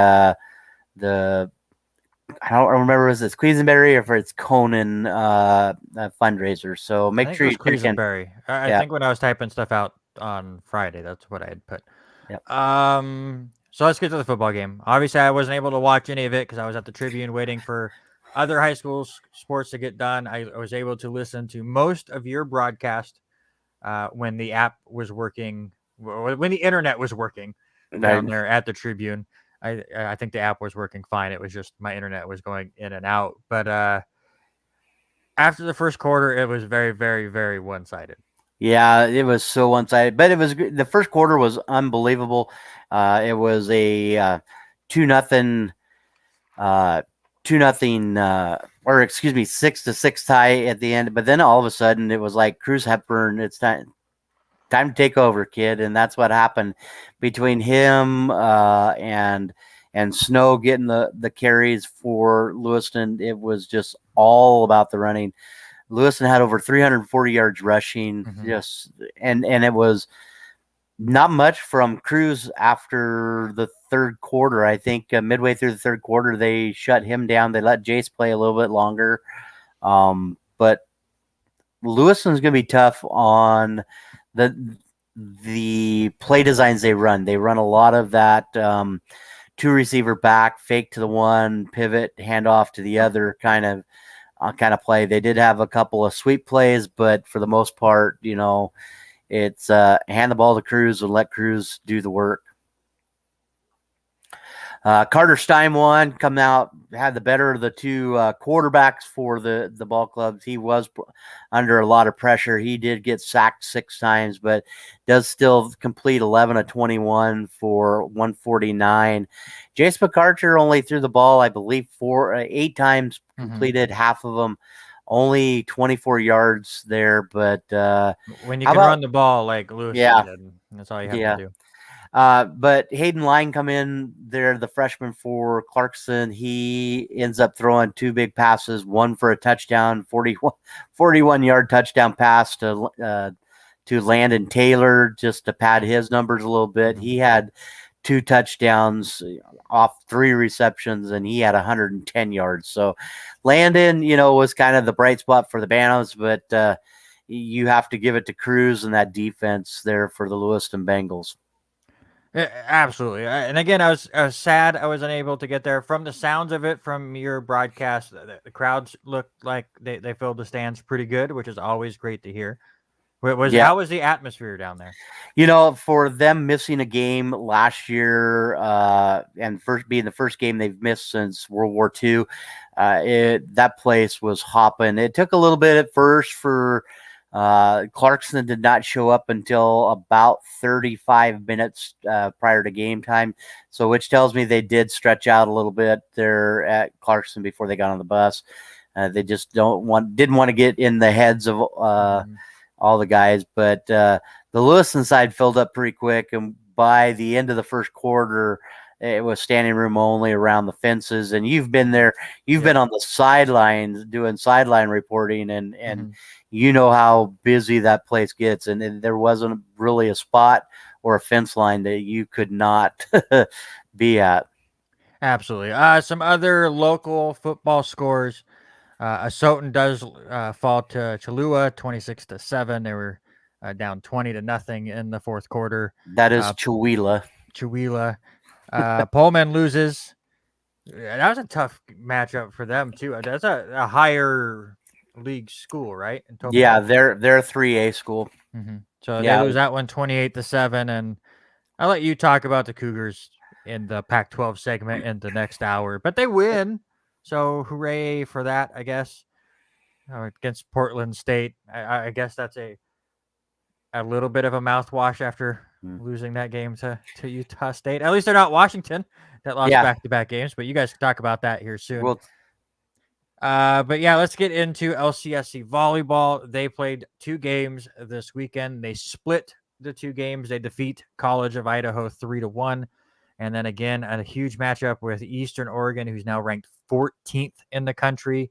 I don't remember if it's Quisenberry or if it's Conan fundraiser. So make sure you check in. Quisenberry. I think when I was typing stuff out on Friday, that's what I had put. Yep. So let's get to the football game. Obviously, I wasn't able to watch any of it because I was at the Tribune waiting for other high school sports to get done. I was able to listen to most of your broadcast when the app was working, when the internet was working down there at the Tribune. I think the app was working fine. It was just my internet was going in and out. But after the first quarter, it was very, very, very one-sided. Yeah, it was so one-sided. But it was the first quarter was unbelievable. It was a 2-0, 2-0, or excuse me, 6-6 tie at the end. But then all of a sudden, it was like Cruz Hepburn. It's time to take over, kid. And that's what happened between him and Snow getting the carries for Lewiston. It was just all about the running. Lewiston had over 340 yards rushing. Just and it was not much from Cruz after the third quarter. I think midway through the third quarter, they shut him down. They let Jace play a little bit longer. But Lewiston's going to be tough on the play designs they run. They run a lot of that 2-receiver back, fake to the one, pivot, handoff to the other kind of play. They did have a couple of sweep plays, but for the most part, it's hand the ball to Cruz and let Cruz do the work. Carter Stein come out, had the better of the two quarterbacks for the ball clubs. He was under a lot of pressure. He did get sacked 6 times, but does still complete 11 of 21 for 149. Jace McArcher only threw the ball, I believe, 8 times, completed half of them. Only 24 yards there, but when you can run the ball like Lewis did, that's all you have to do. But Hayden Line come in there, the freshman for Clarkson. He ends up throwing 2 big passes, one for a touchdown, 41-yard touchdown pass to Landon Taylor, just to pad his numbers a little bit. He had 2 touchdowns off 3 receptions, and he had 110 yards. So Landon, was kind of the bright spot for the Banos, but you have to give it to Cruz and that defense there for the Lewiston Bengals. Absolutely. And again, I was sad I was unable to get there. From the sounds of it, from your broadcast, the crowds looked like they filled the stands pretty good, which is always great to hear. How was the atmosphere down there? For them missing a game last year and being the first game they've missed since World War II, that place was hopping. It took a little bit at first for Clarkson did not show up until about 35 minutes prior to game time. So, which tells me they did stretch out a little bit there at Clarkson before they got on the bus. They just didn't want to get in the heads of all the guys. But the Lewiston side filled up pretty quick, and by the end of the first quarter, it was standing room only around the fences. And you've been there. You've been on the sidelines doing sideline reporting, and you know how busy that place gets. And there wasn't really a spot or a fence line that you could not be at. Absolutely. Some other local football scores. Asotin does fall to Cholula 26-7. They were down 20-0 in the fourth quarter. That is Cholula. Pullman loses. That was a tough matchup for them too. That's a higher league school, right? Yeah, they're a 3A school. So they lose that one 28-7. And I'll let you talk about the Cougars in the Pac-12 segment in the next hour. But they win. So hooray for that, I guess. Against Portland State. I guess that's a little bit of a mouthwash after losing that game to Utah State. At least they're not Washington that lost back-to-back games, but you guys can talk about that here soon. Well, but yeah, let's get into LCSC Volleyball. They played 2 games this weekend. They split the 2 games. They defeat College of Idaho 3-1. And then again, a huge matchup with Eastern Oregon, who's now ranked 14th in the country.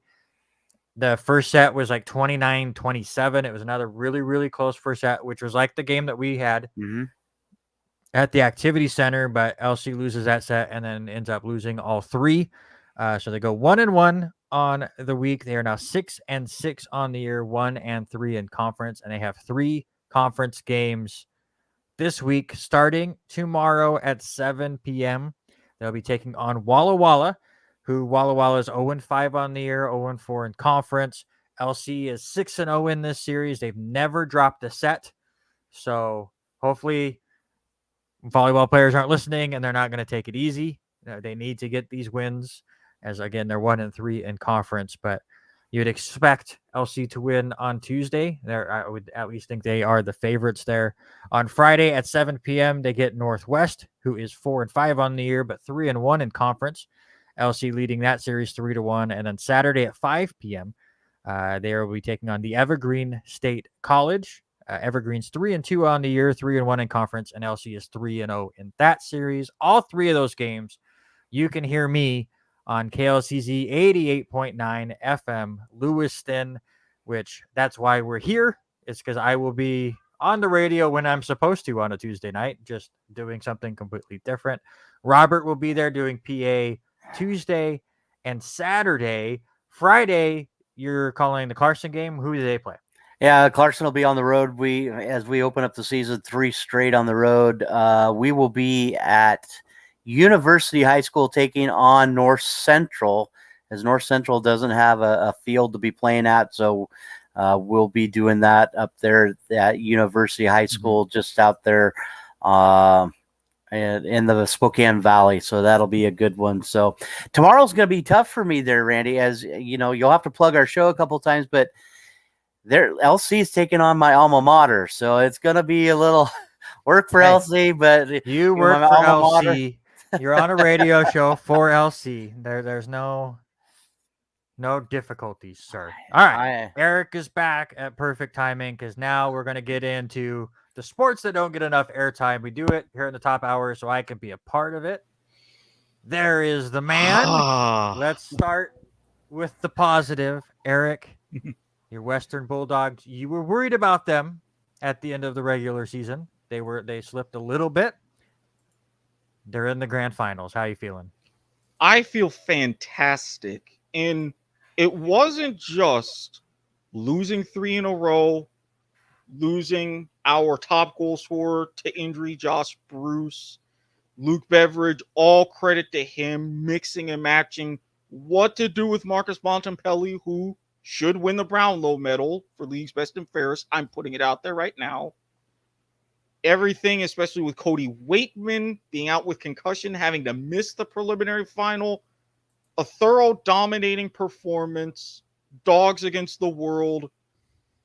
The first set was like 29-27. It was another really, really close first set, which was like the game that we had at the Activity Center, but LC loses that set and then ends up losing all 3. So they go 1-1 on the week. They are now 6-6 on the year, 1-3 in conference, and they have 3 conference games this week, starting tomorrow at 7 p.m. They'll be taking on Walla Walla, who Walla Walla is 0-5 on the year, 0-4 in conference. LC is 6-0 in this series. They've never dropped a set. So hopefully volleyball players aren't listening and they're not going to take it easy. They need to get these wins, as again, they're 1-3 in conference, but you'd expect LC to win on Tuesday. I would at least think they are the favorites there. On Friday at 7 p.m., they get Northwest, who is 4-5 on the year, but 3-1 in conference. LC leading that series 3-1. And then Saturday at 5 p.m., they will be taking on the Evergreen State College. Evergreen's 3-2 on the year, 3-1 in conference, and LC is 3-0 in that series. All 3 of those games, you can hear me on KLCZ 88.9 FM Lewiston, which that's why we're here. It's because I will be on the radio when I'm supposed to on a Tuesday night, just doing something completely different. Robert will be there doing PA Tuesday and Saturday. Friday, you're calling the Clarkson game. Who do they play? Yeah, Clarkson will be on the road. As we open up the season, 3 straight on the road. We will be at University High School taking on North Central, as North Central doesn't have a field to be playing at. So we'll be doing that up there at University High School, just out there in the Spokane Valley. So that'll be a good one. So tomorrow's going to be tough for me there, Randy, as you know, you'll have to plug our show a couple times, but LC is taking on my alma mater. So it's going to be a little work for LC, but you work for LC. You're on a radio show for LC. There's no difficulties, sir. All right. Erik is back at perfect timing, because now we're going to get into the sports that don't get enough airtime. We do it here in the top hour so I can be a part of it. There is the man. Let's start with the positive. Erik, your Western Bulldogs, you were worried about them at the end of the regular season. They slipped a little bit. They're in the grand finals. How are you feeling? I feel fantastic. And it wasn't just losing 3 in a row, losing our top goal scorer to injury, Josh Bruce, Luke Beveridge, all credit to him, mixing and matching what to do with Marcus Bontempelli, who should win the Brownlow medal for league's best and fairest. I'm putting it out there right now. Everything, especially with Cody Waitman being out with concussion, having to miss the preliminary final, a thorough dominating performance, dogs against the world.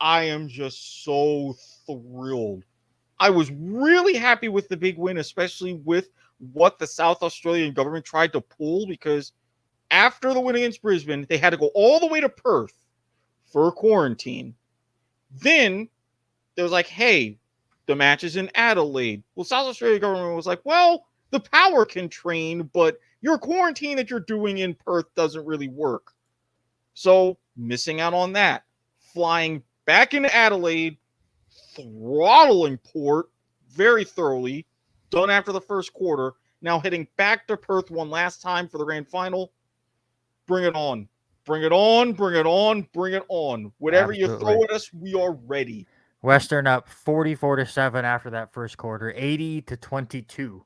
I am just so thrilled. I was really happy with the big win, especially with what the South Australian government tried to pull, because after the win against Brisbane, they had to go all the way to Perth for quarantine. Then there was like, hey, the match is in Adelaide. Well, South Australia government was like, well, the power can train, but your quarantine that you're doing in Perth doesn't really work. So missing out on that. Flying back into Adelaide, throttling Port very thoroughly, done after the first quarter. Now heading back to Perth one last time for the grand final. Bring it on. Bring it on, bring it on, bring it on. Whatever you throw at us, we are ready. Western up 44-7 after that first quarter, 80-22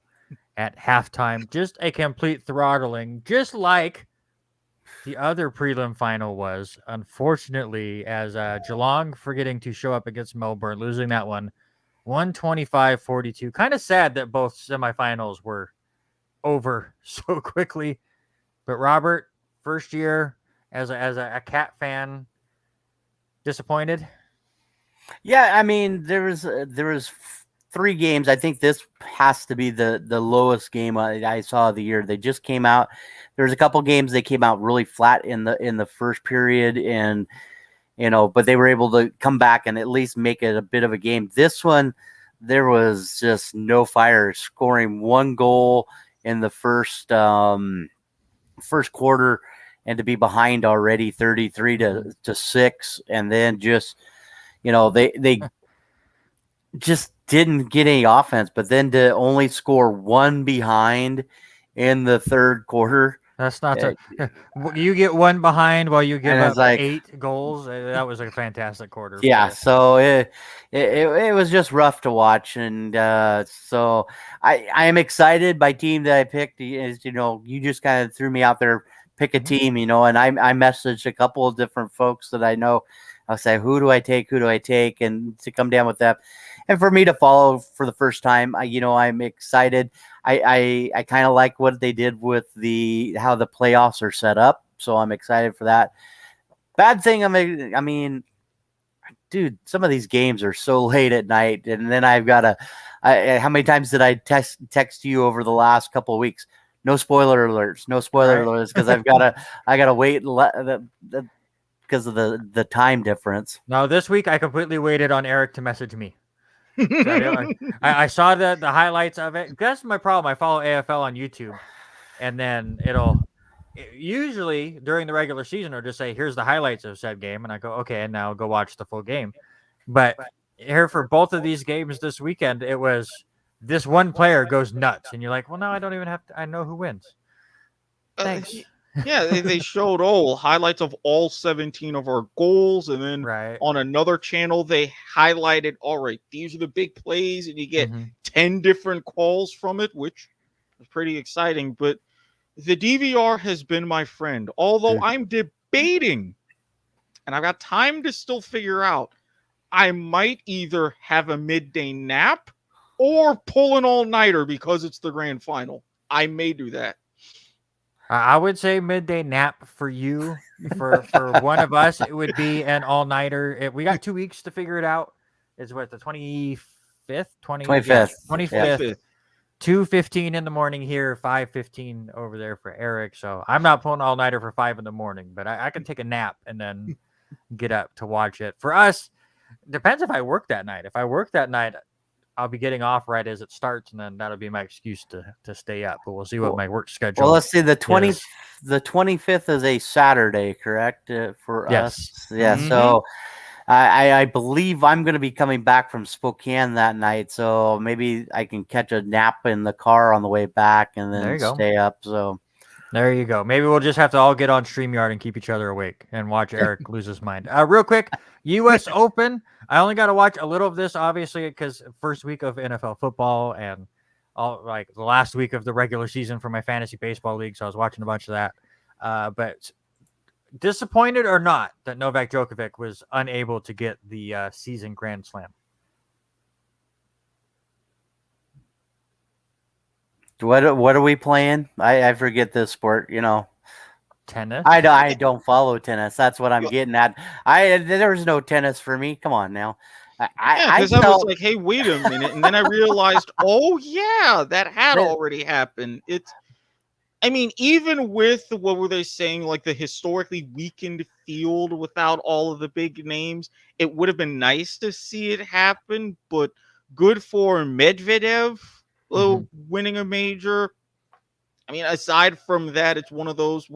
at halftime. Just a complete throttling, just like the other prelim final was. Unfortunately, as Geelong forgetting to show up against Melbourne, losing that one, 125-42. Kind of sad that both semifinals were over so quickly. But Robert, first year as a Cat fan, disappointed? Yeah, I mean, there was 3 games, I think this has to be the lowest game I saw of the year. They just came out. There's a couple games they came out really flat in the first period, and but they were able to come back and at least make it a bit of a game. This one, there was just no fire, scoring 1 goal in the first quarter, and to be behind already 33 to 6, and then just they just didn't get any offense, but then to only score 1 behind in the third quarter. That's not you get 1 behind while you give up like 8 goals. That was a fantastic quarter. Yeah, so it was just rough to watch, and so I am excited by team that I picked. Is you just kind of threw me out there, pick a team, and I messaged a couple of different folks that I know. I'll say, who do I take, and to come down with that, and for me to follow for the first time, I'm excited. I kind of like what they did with how the playoffs are set up, so I'm excited for that. Bad thing, I mean, dude, some of these games are so late at night, and then I've got to. How many times did I text you over the last couple of weeks? No spoiler alerts, because I gotta wait because of the time difference. No, this week I completely waited on Erik to message me. I saw the highlights of it. That's my problem. I follow AFL on YouTube, and then usually during the regular season, it'll just say, here's the highlights of said game. And I go, okay, and now go watch the full game. But here for both of these games this weekend, it was this one player goes nuts. And you're like, well, now I don't even have to, I know who wins. Thanks. Yeah, they showed highlights of all 17 of our goals. And then on another channel, they highlighted, all right, these are the big plays. And you get 10 different calls from it, which is pretty exciting. But the DVR has been my friend, although I'm debating, and I've got time to still figure out, I might either have a midday nap or pull an all-nighter because it's the grand final. I may do that. I would say midday nap for you. For one of us, it would be an all-nighter. We got 2 weeks to figure it out. It's what, the 25th? 25th. 2:15 in the morning here, 5:15 over there for Erik. So I'm not pulling all-nighter for 5 in the morning, but I can take a nap and then get up to watch it. For us, depends if I work that night. If I work that night, I'll be getting off right as it starts, and then that'll be my excuse to stay up. But we'll see what my work schedule. Well, let's see. The 25th is a Saturday, correct? For us, yeah. Mm-hmm. So I believe I'm going to be coming back from Spokane that night, so maybe I can catch a nap in the car on the way back and then stay up. So there you go. Maybe we'll just have to all get on StreamYard and keep each other awake and watch Erik lose his mind. Real quick, U.S. Open. I only got to watch a little of this, obviously, because first week of NFL football and the last week of the regular season for my fantasy baseball league, so I was watching a bunch of that. But disappointed or not that Novak Djokovic was unable to get the season Grand Slam? What are we playing? I forget this sport, Tennis? I don't follow tennis. That's what I'm getting at. There's no tennis for me. Come on now. I was like, hey, wait a minute. And then I realized, oh, yeah, that had already happened. Even with, what were they saying, like the historically weakened field without all of the big names, it would have been nice to see it happen, but good for Medvedev winning a major. Aside from that, it's one of those,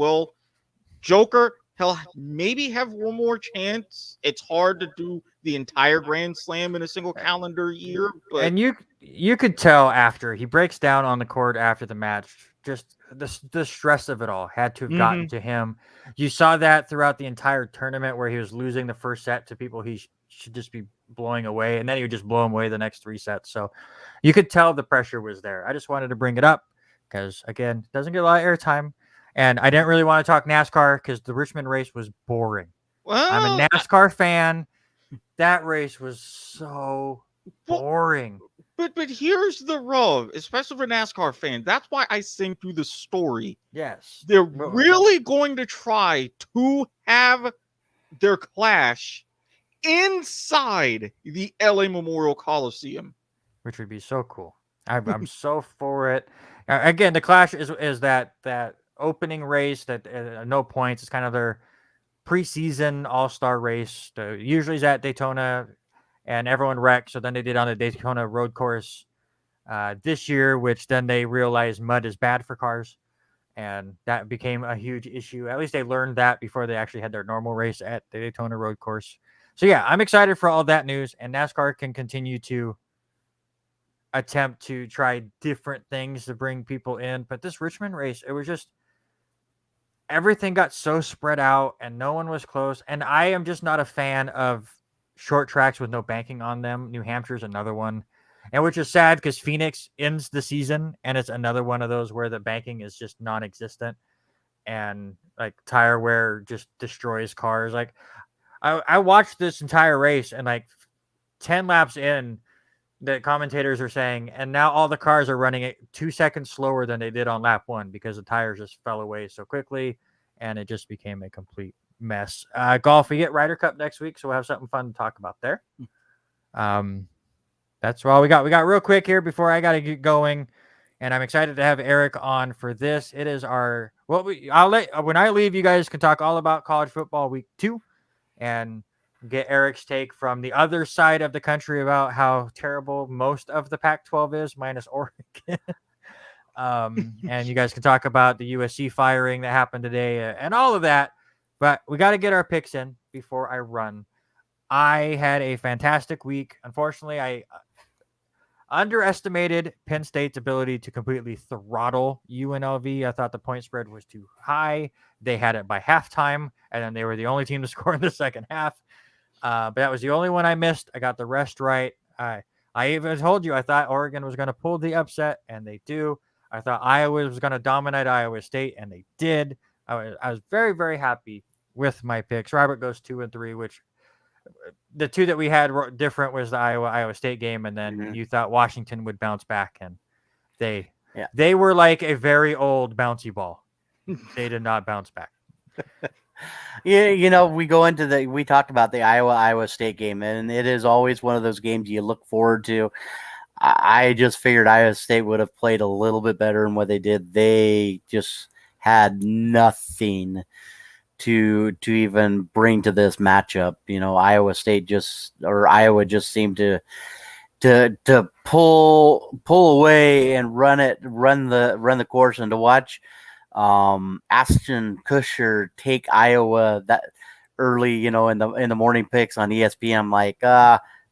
Joker, he'll maybe have one more chance. It's hard to do the entire Grand Slam in a single calendar year. But... And you could tell after he breaks down on the court after the match, just the stress of it all had to have gotten to him. You saw that throughout the entire tournament where he was losing the first set to people he should just be blowing away, and then he would just blow him away the next 3 sets. So you could tell the pressure was there. I just wanted to bring it up because, again, it doesn't get a lot of airtime. And I didn't really want to talk NASCAR because the Richmond race was boring. I'm a NASCAR fan. That race was so boring. But here's the rub, especially for a NASCAR fan. That's why I sing through the story. Yes. They're really going to try to have their clash inside the LA Memorial Coliseum. which would be so cool. I'm so for it. Again, the Clash is that opening race that no points. It's kind of their preseason all-star race. Usually is at Daytona, and everyone wrecked. So then they did on the Daytona road course this year, which then they realized mud is bad for cars, and that became a huge issue. At least they learned that before they actually had their normal race at the Daytona road course. So yeah, I'm excited for all that news, and NASCAR can continue to attempt to try different things to bring people in. But this Richmond race, it was just everything got so spread out and no one was close. And I am just not a fan of short tracks with no banking on them. New Hampshire's another one. And which is sad because Phoenix ends the season and it's another one of those where the banking is just non-existent and like tire wear just destroys cars. Like I watched this entire race and like 10 laps in, the commentators are saying, and now all the cars are running it 2 seconds slower than they did on lap 1 because the tires just fell away so quickly and it just became a complete mess. Golf, we get Ryder Cup next week, so we'll have something fun to talk about there. That's all we got. We got real quick here before I got to get going, and I'm excited to have Erik on for this. It is our when I leave, you guys can talk all about college football week 2 and get Erik's take from the other side of the country about how terrible most of the Pac-12 is, minus Oregon. And you guys can talk about the USC firing that happened today and all of that. But we got to get our picks in before I run. I had a fantastic week. Unfortunately, I underestimated Penn State's ability to completely throttle UNLV. I thought the point spread was too high. They had it by halftime, and then they were the only team to score in the second half. But that was the only one I missed. I got the rest right. I even told you I thought Oregon was going to pull the upset, and they do. I thought Iowa was going to dominate Iowa State, and they did. I was very, very happy with my picks. Robert goes 2-3, which the two that we had different was the Iowa State game, and then you thought Washington would bounce back, and they were like a very old bouncy ball. They did not bounce back. Yeah, we talked about the Iowa State game, and it is always one of those games you look forward to. I just figured Iowa State would have played a little bit better than what they did. They just had nothing to even bring to this matchup. Iowa just seemed to pull away and run the course, and to watch Ashton Kutcher take Iowa that early, in the morning picks on ESPN. I'm like,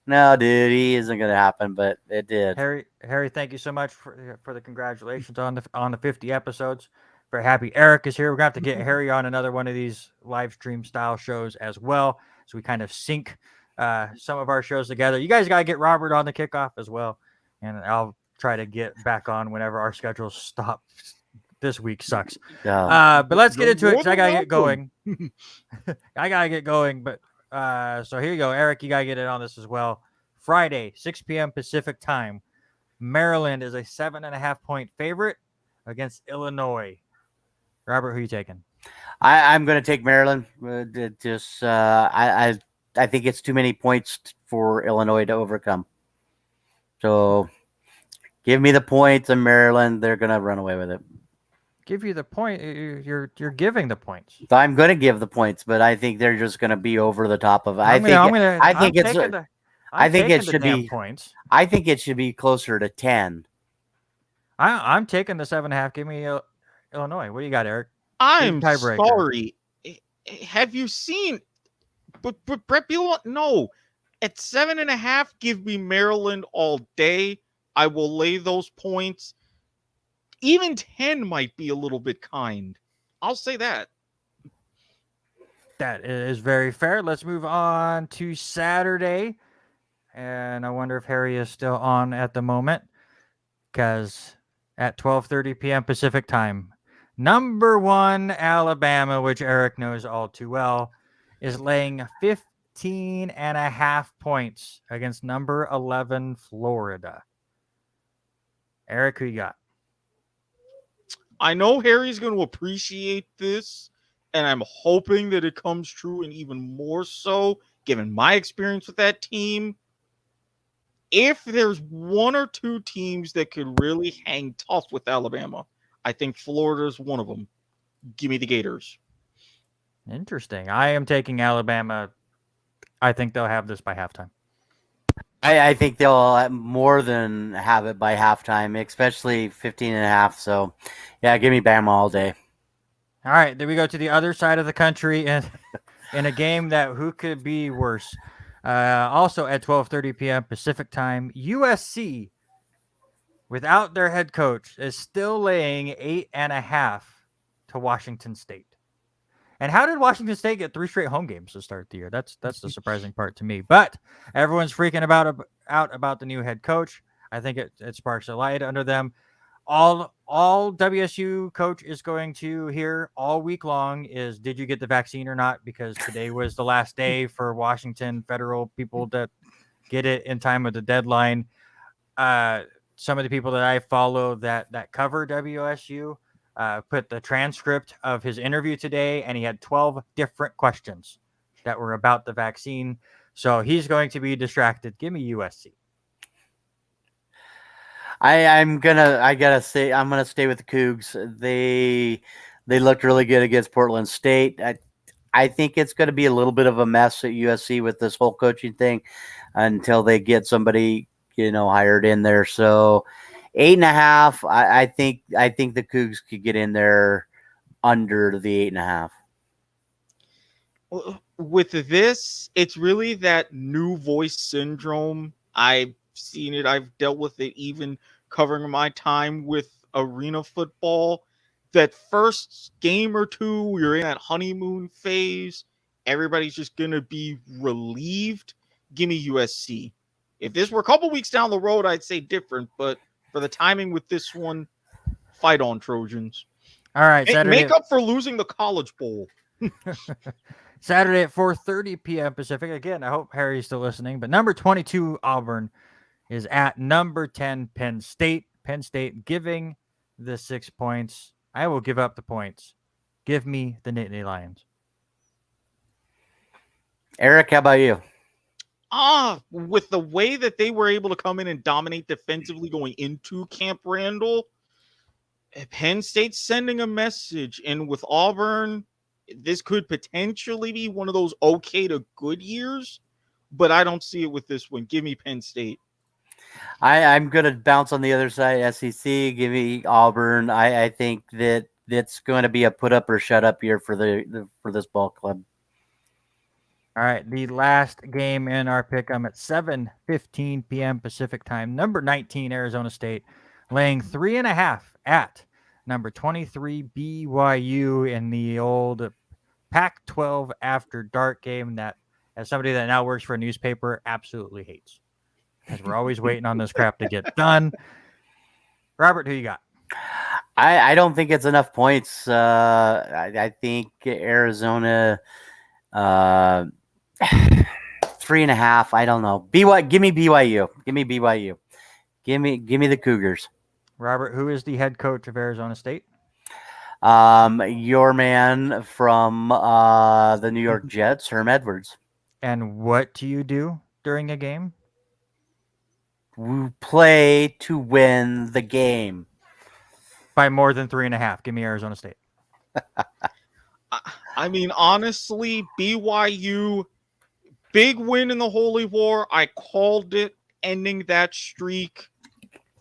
no, dude, he isn't going to happen, but it did. Harry, thank you so much for the congratulations on the 50 episodes. Very happy Erik is here. We're going to have to get Harry on another one of these live stream style shows as well, so we kind of sync some of our shows together. You guys got to get Robert on the kickoff as well, and I'll try to get back on whenever our schedules stop. This week sucks. But let's get into it because I got to get going. But so here you go, Erik. You got to get it on this as well. Friday, 6 p.m. Pacific time. Maryland is a 7.5 point favorite against Illinois. Robert, who are you taking? I'm going to take Maryland. I think it's too many points for Illinois to overcome. So give me the points in Maryland. They're going to run away with it. Give you the point. You're giving the points. I'm going to give the points, but I think they're just going to be over the top of it. I think it should be points. I think it should be closer to 10. I'm taking the 7.5. Give me Illinois. What do you got, Erik? I'm sorry. Have you seen? But Brett Bielema, no. At 7.5, give me Maryland all day. I will lay those points. Even 10 might be a little bit kind. I'll say that. That is very fair. Let's move on to Saturday. And I wonder if Harry is still on at the moment. Because at 12:30 p.m. Pacific time, number 1 Alabama, which Erik knows all too well, is laying 15.5 points against number 11 Florida. Erik, who you got? I know Harry's going to appreciate this, and I'm hoping that it comes true, and even more so, given my experience with that team. if there's one or two teams that could really hang tough with Alabama, I think Florida's one of them. Give me the Gators. Interesting. I am taking Alabama. I think they'll have this by halftime. I think they'll more than have it by halftime, especially 15.5. So, yeah, give me Bama all day. All right, then we go to the other side of the country and in a game that who could be worse. Also at 12:30 p.m. Pacific time, USC, without their head coach, is still laying 8.5 to Washington State. And how did Washington State get 3 straight home games to start the year? That's the surprising part to me. But everyone's freaking out about the new head coach. I think it sparks a light under them. All WSU coach is going to hear all week long is, did you get the vaccine or not? Because today was the last day for Washington federal people to get it in time with the deadline. Some of the people that I follow that cover WSU put the transcript of his interview today, and he had 12 different questions that were about the vaccine. So he's going to be distracted. Give me USC. I'm gonna stay with the Cougs. They looked really good against Portland State. I think it's going to be a little bit of a mess at USC with this whole coaching thing until they get somebody hired in there. So 8.5. I think the Cougs could get in there under the 8.5. With this, it's really that new voice syndrome. I've seen it. I've dealt with it even covering my time with arena football. That first game or two, you're in that honeymoon phase. Everybody's just going to be relieved. Give me USC. If this were a couple weeks down the road, I'd say different. But for the timing with this one, fight on, Trojans. All right. Make up for losing the College Bowl. Saturday at 4:30 p.m. Pacific. Again, I hope Harry's still listening. But number 22, Auburn, is at number 10, Penn State. Penn State giving the 6 points. I will give up the points. Give me the Nittany Lions. Eric, how about you? With the way that they were able to come in and dominate defensively going into Camp Randall, Penn State's sending a message. And with Auburn, this could potentially be one of those okay to good years, but I don't see it with this one. Give me Penn State. I'm going to bounce on the other side. SEC, give me Auburn. I think that it's going to be a put up or shut up year for this ball club. All right, the last game in our pick, I'm at 7:15 p.m. Pacific time. Number 19, Arizona State, laying 3.5 at number 23, BYU, in the old Pac-12 after dark game that, as somebody that now works for a newspaper, absolutely hates. Because we're always waiting on this crap to get done. Robert, who you got? I don't think it's enough points. I think Arizona 3.5. I don't know. Give me BYU. Give me BYU. Give me the Cougars. Robert, who is the head coach of Arizona State? Your man from the New York Jets, Herm Edwards. And what do you do during a game? We play to win the game. By more than 3.5. Give me Arizona State. I mean, honestly, BYU, big win in the Holy War. I called it, ending that streak.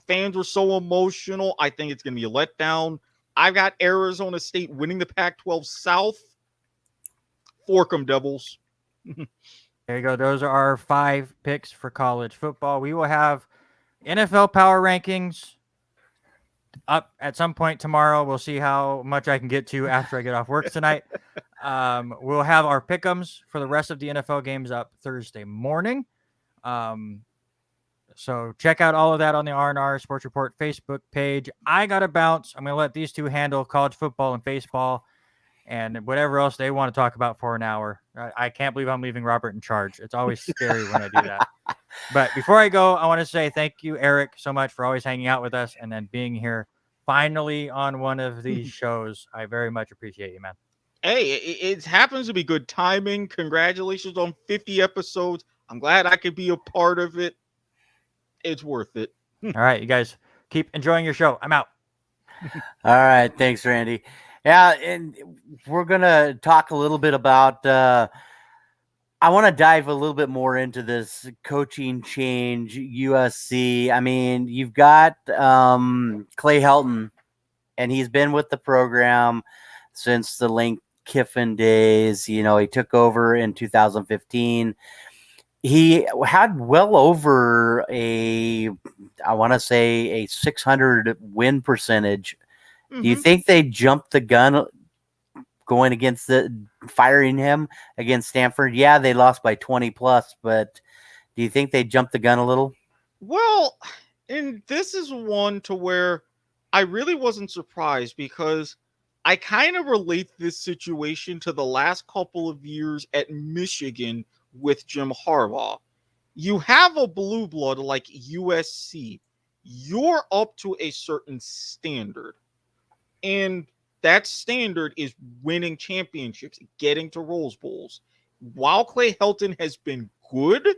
Fans were so emotional. I think it's going to be a letdown. I've got Arizona State winning the Pac-12 South. Fork 'em, Devils. There you go. Those are our 5 picks for college football. We will have NFL power rankings up at some point tomorrow. We'll see how much I can get to after I get off work tonight. We'll have our pick'ems for the rest of the NFL games up Thursday morning. So check out all of that on the R&R Sports Report Facebook page. I got to bounce. I'm going to let these two handle college football and baseball and whatever else they want to talk about for an hour. I can't believe I'm leaving Robert in charge. It's always scary when I do that. But before I go, I want to say thank you, Eric, so much for always hanging out with us and then being here finally on one of these shows. I very much appreciate you, man. Hey, it happens to be good timing. Congratulations on 50 episodes. I'm glad I could be a part of it. It's worth it. All right, you guys keep enjoying your show. I'm out. All right, thanks, Randy. Yeah, and we're gonna talk a little bit about. I want to dive a little bit more into this coaching change, USC. I mean, you've got Clay Helton, and he's been with the program since the Lane Kiffin days. You know, he took over in 2015. He had well over I want to say a 600 win percentage. Do you think they jumped the gun going against firing him against Stanford? Yeah, they lost by 20 plus, but do you think they jumped the gun a little? Well, and this is one to where I really wasn't surprised because I kind of relate this situation to the last couple of years at Michigan with Jim Harbaugh. You have a blue blood like USC, you're up to a certain standard. And that standard is winning championships, getting to Rose Bowls. While Clay Helton has been good,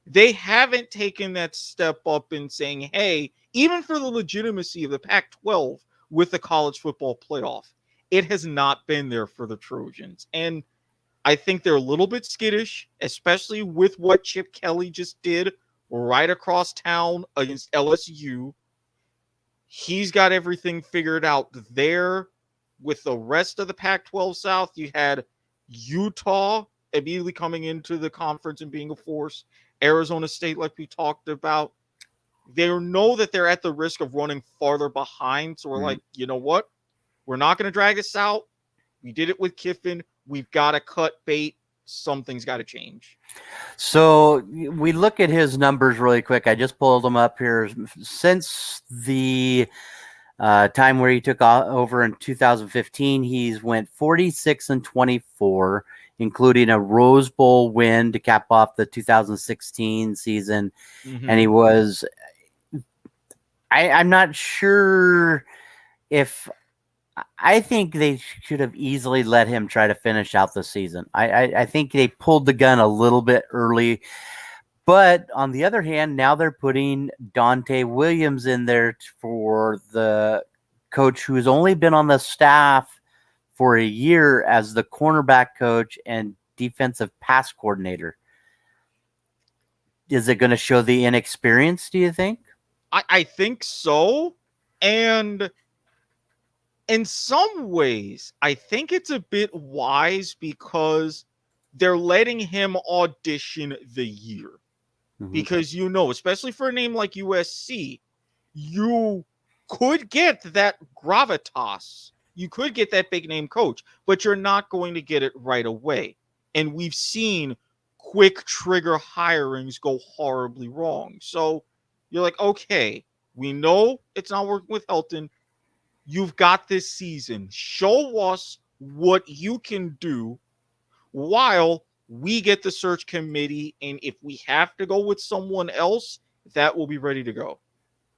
they haven't taken that step up in saying, hey, even for the legitimacy of the Pac 12 with the college football playoff, it has not been there for the Trojans. And I think they're a little bit skittish, especially with what Chip Kelly just did right across town against LSU. He's got everything figured out there. With the rest of the Pac-12 South, you had Utah immediately coming into the conference and being a force. Arizona State, like we talked about, they know that they're at the risk of running farther behind. So we're like, you know what? We're not going to drag this out. We did it with Kiffin. We've got to cut bait. Something's got to change. So we look at his numbers really quick. I just pulled them up here. Since the time where he took over in 2015, he's went 46-24, including a Rose Bowl win to cap off the 2016 season. And he was, I'm not sure if, I think they should have easily let him try to finish out the season. I think they pulled the gun a little bit early. But on the other hand, now they're putting Dante Williams in there for the coach who's only been on the staff for a year as the cornerback coach and defensive pass coordinator. Is it going to show the inexperience, do you think? I think so. And in some ways, I think it's a bit wise because they're letting him audition the year. Because, you know, especially for a name like USC, you could get that gravitas. You could get that big name coach, but you're not going to get it right away. And we've seen quick trigger hirings go horribly wrong. So you're like, okay, we know it's not working with Helton. You've got this season. Show us what you can do while we get the search committee. And if we have to go with someone else, that will be ready to go.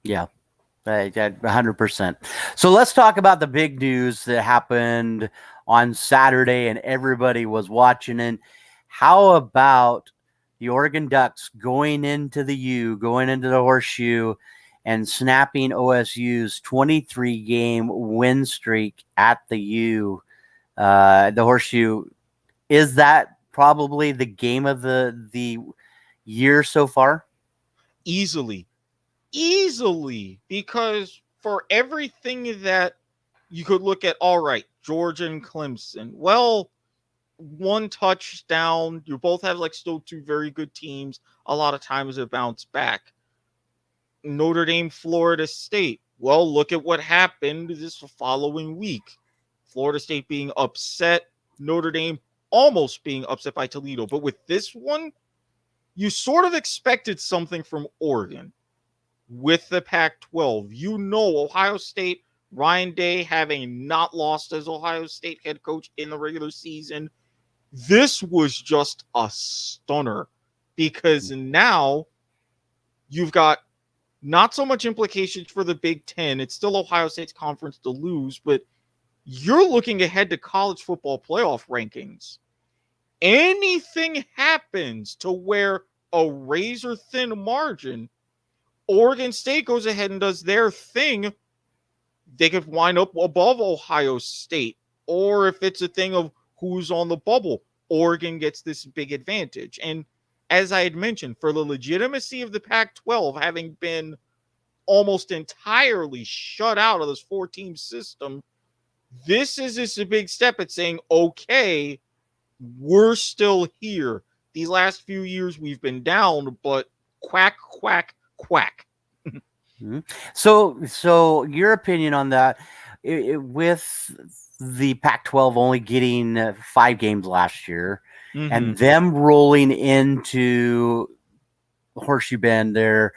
Yeah, 100%. So let's talk about the big news that happened on Saturday and everybody was watching. And how about the Oregon Ducks going into the Horseshoe and snapping OSU's 23-game win streak at the U? The Horseshoe, is that probably the game of the year so far? Easily, because for everything that you could look at, all right, Georgia and Clemson, well, one touchdown, you both have like still two very good teams. A lot of times it bounced back. Notre Dame, Florida State, well, look at what happened this following week. Florida State being upset, Notre Dame almost being upset by Toledo. But with this one, you sort of expected something from Oregon with the Pac-12. You know, Ohio State, Ryan Day having not lost as Ohio State head coach in the regular season. This was just a stunner because now you've got not so much implications for the Big Ten. It's still Ohio State's conference to lose, but you're looking ahead to college football playoff rankings. Anything happens to where a razor thin margin, Oregon State goes ahead and does their thing, they could wind up above Ohio State. Or if it's a thing of who's on the bubble, Oregon gets this big advantage. And as I had mentioned, for the legitimacy of the Pac-12 having been almost entirely shut out of this 4-team system, this is just a big step at saying, okay, we're still here. These last few years we've been down, but quack, quack, quack. Mm-hmm. So your opinion on that, with the Pac-12 only getting 5 games last year, and them rolling into Horseshoe Bend there,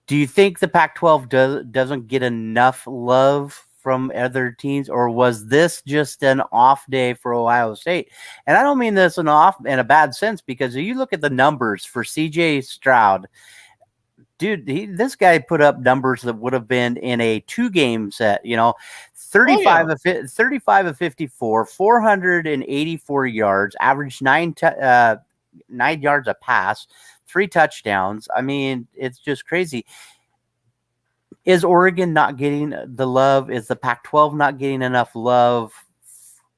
do you think the Pac-12 doesn't get enough love from other teams, or was this just an off day for Ohio State? And I don't mean this in a bad sense, because if you look at the numbers for CJ Stroud, dude, this guy put up numbers that would have been in a 2-game set, 35 of 54, 484 yards, averaged 9 yards a pass, 3 touchdowns. I mean, it's just crazy. Is Oregon not getting the love? Is the Pac-12 not getting enough love?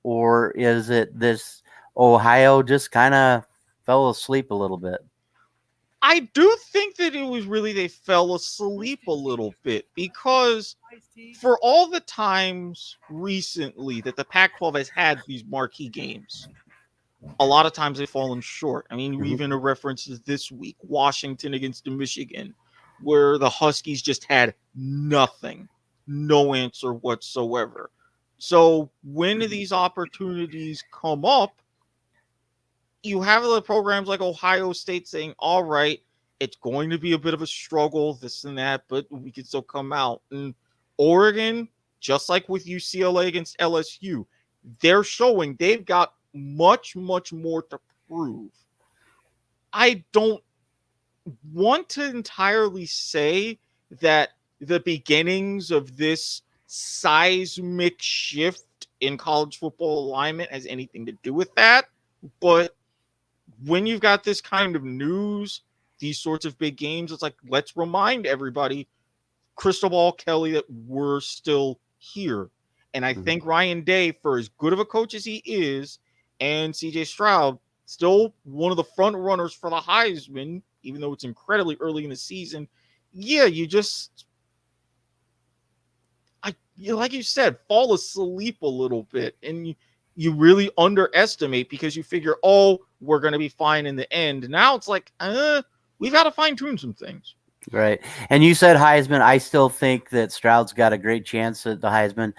Or is it this Ohio just kind of fell asleep a little bit? I do think that it was really they fell asleep a little bit, because for all the times recently that the Pac-12 has had these marquee games, a lot of times they've fallen short. I mean, even a reference to this week, Washington against Michigan, where the Huskies just had nothing, no answer whatsoever. So when these opportunities come up, you have the programs like Ohio State saying, all right, it's going to be a bit of a struggle, this and that, but we can still come out. And Oregon, just like with UCLA against LSU, they're showing they've got much, much more to prove. I don't want to entirely say that the beginnings of this seismic shift in college football alignment has anything to do with that, but when you've got this kind of news, these sorts of big games, it's like, let's remind everybody, Cristobal Kelly, that we're still here. And I think Ryan Day, for as good of a coach as he is, and CJ Stroud, still one of the front runners for the Heisman, even though it's incredibly early in the season. Yeah, like you said, fall asleep a little bit. And you really underestimate, because you figure, oh, we're going to be fine in the end. Now it's like, we've got to fine tune some things. Right. And you said Heisman. I still think that Stroud's got a great chance at the Heisman.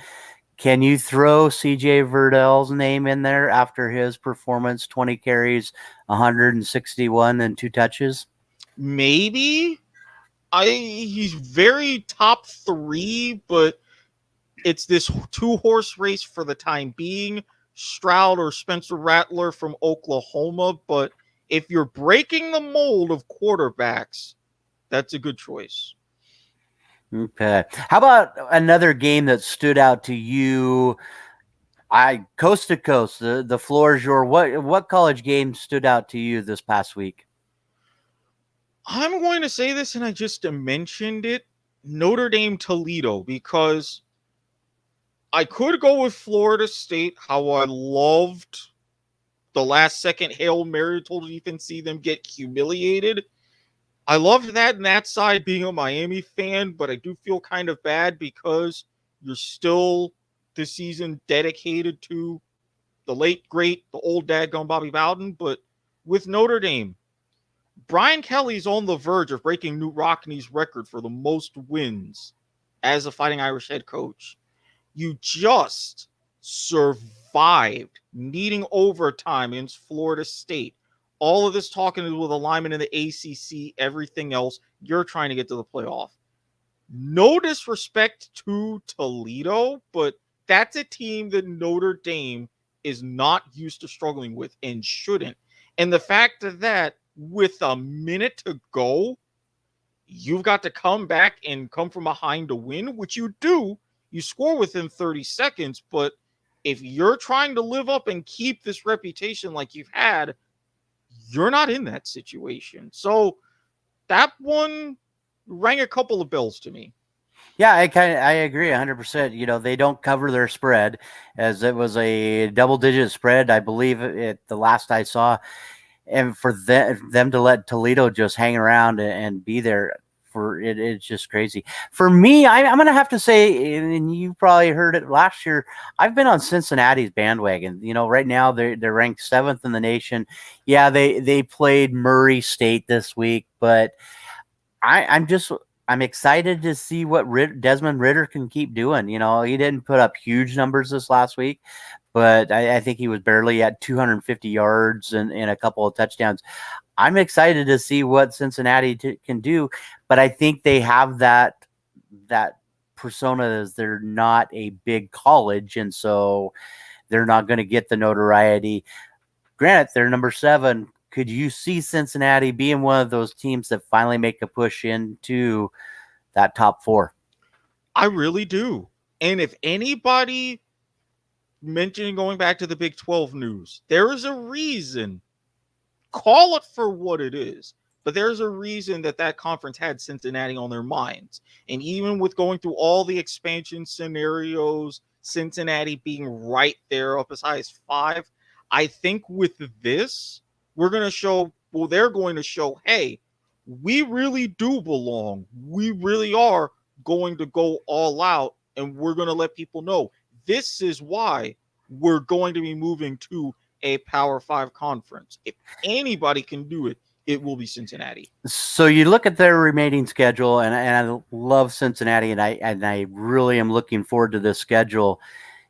Can you throw CJ Verdell's name in there after his performance, 20 carries, 161 and 2 touches? Maybe. He's very top 3, but it's this 2-horse race for the time being. Stroud or Spencer Rattler from Oklahoma. But if you're breaking the mold of quarterbacks, that's a good choice. Okay. How about another game that stood out to you? Coast to coast, the floor is yours. What college game stood out to you this past week? I'm going to say this, and I just mentioned it, Notre Dame Toledo, because I could go with Florida State, how I loved the last second Hail Mary total defense, see them get humiliated. I loved that and that side being a Miami fan, but I do feel kind of bad because you're still this season dedicated to the late, great, the old daggone Bobby Bowden. But with Notre Dame, Brian Kelly's on the verge of breaking Knute Rockne's record for the most wins as a Fighting Irish head coach. You just survived needing overtime against Florida State. All of this talking with alignment in the ACC, everything else, you're trying to get to the playoff. No disrespect to Toledo, but that's a team that Notre Dame is not used to struggling with and shouldn't. And the fact of that, with a minute to go, you've got to come back and come from behind to win, which you do. You score within 30 seconds, but if you're trying to live up and keep this reputation like you've had, you're not in that situation. So that one rang a couple of bells to me. Yeah, I agree 100%. You know, they don't cover their spread, as it was a double-digit spread, I believe, the last I saw. And for them to let Toledo just hang around and be there for it, it's just crazy. For me, I'm gonna have to say, and you probably heard it last year, I've been on Cincinnati's bandwagon. You know, right now they're ranked 7th in the nation. Yeah, they played Murray State this week, but I'm excited to see what Desmond Ritter can keep doing. You know, he didn't put up huge numbers this last week, but I think he was barely at 250 yards and a couple of touchdowns. I'm excited to see what Cincinnati can do, but I think they have that persona as they're not a big college, and so they're not going to get the notoriety. Granted, they're number 7. Could you see Cincinnati being one of those teams that finally make a push into that top 4? I really do. And if anybody mentioning going back to the Big 12 news, there is a reason. Call it for what it is. But there's a reason that conference had Cincinnati on their minds. And even with going through all the expansion scenarios, Cincinnati being right there up as high as 5, I think with this, they're going to show, hey, we really do belong. We really are going to go all out, and we're going to let people know this is why we're going to be moving to a Power 5 conference. If anybody can do it, it will be Cincinnati. So you look at their remaining schedule, and I love Cincinnati, and I really am looking forward to this schedule.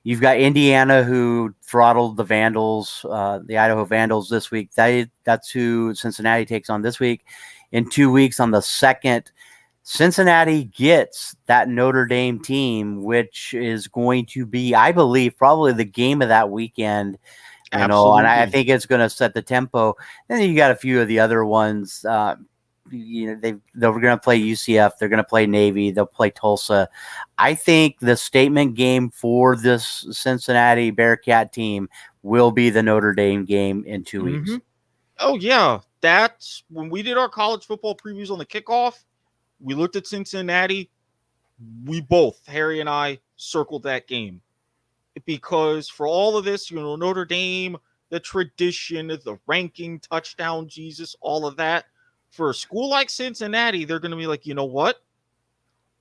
You've got Indiana, who throttled the Vandals, the Idaho Vandals this week. That's who Cincinnati takes on this week. In 2 weeks, on the 2nd, Cincinnati gets that Notre Dame team, which is going to be, I believe, probably the game of that weekend. You know, and I think it's going to set the tempo. And then you got a few of the other ones. You know, they're going to play UCF. They're going to play Navy. They'll play Tulsa. I think the statement game for this Cincinnati Bearcat team will be the Notre Dame game in 2 weeks. Oh, yeah. That's when we did our college football previews on the kickoff. We looked at Cincinnati. We both, Harry and I, circled that game. Because for all of this, you know, Notre Dame, the tradition, the ranking, touchdown, Jesus, all of that. For a school like Cincinnati, they're going to be like, you know what?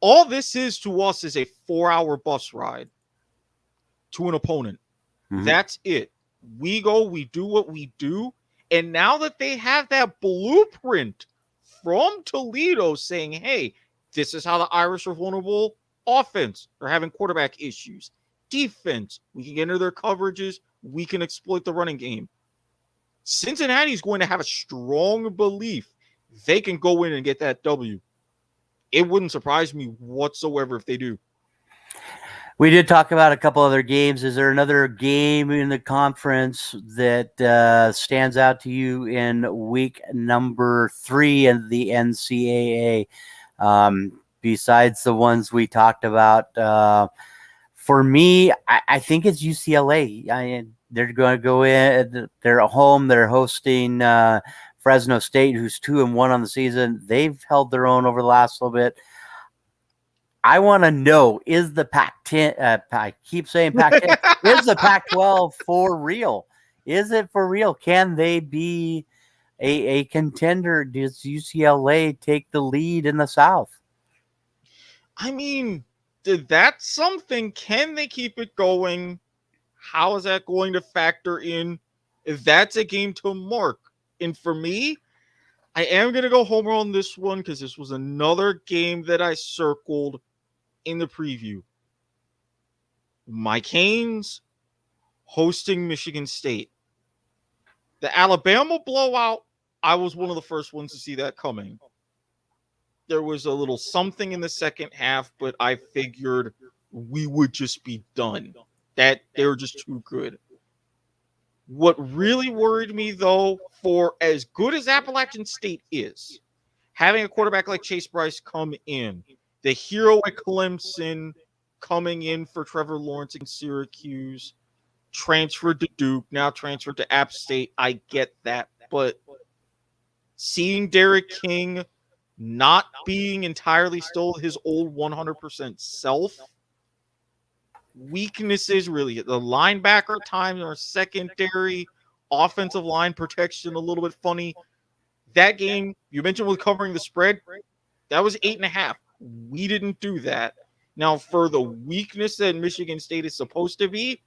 All this is to us is a 4-hour bus ride to an opponent. Mm-hmm. That's it. We go, we do what we do. And now that they have that blueprint from Toledo saying, hey, this is how the Irish are vulnerable. Offense, they're having quarterback issues. Defense, we can get into their coverages. We can exploit the running game. Cincinnati is going to have a strong belief they can go in and get that W. It wouldn't surprise me whatsoever if they do. We did talk about a couple other games. Is there another game in the conference that stands out to you in week number 3 in the NCAA? Besides the ones we talked about, for me, I think it's UCLA. They're going to go in. They're at home. They're hosting Fresno State, who's 2-1 on the season. They've held their own over the last little bit. I want to know, is the Pac-10, I keep saying Pac-10, is the Pac-12 for real? Is it for real? Can they be a contender? Does UCLA take the lead in the South? I mean, that's something. Can they keep it going? How is that going to factor in? If that's a game to mark. And for me, I am going to go homer on this one because this was another game that I circled in the preview. My Canes hosting Michigan State. The Alabama blowout, I was one of the first ones to see that coming. There was a little something in the second half, but I figured we would just be done. That they were just too good. What really worried me, though, for as good as Appalachian State is, having a quarterback like Chase Bryce come in, the hero at Clemson coming in for Trevor Lawrence in Syracuse, transferred to Duke, now transferred to App State. I get that. But seeing Derek King not being entirely still his old 100% self. Weaknesses really the linebacker time or secondary, offensive line protection a little bit funny. That game you mentioned with covering the spread, that was 8.5. We didn't do that. Now for the weakness that Michigan State is supposed to be,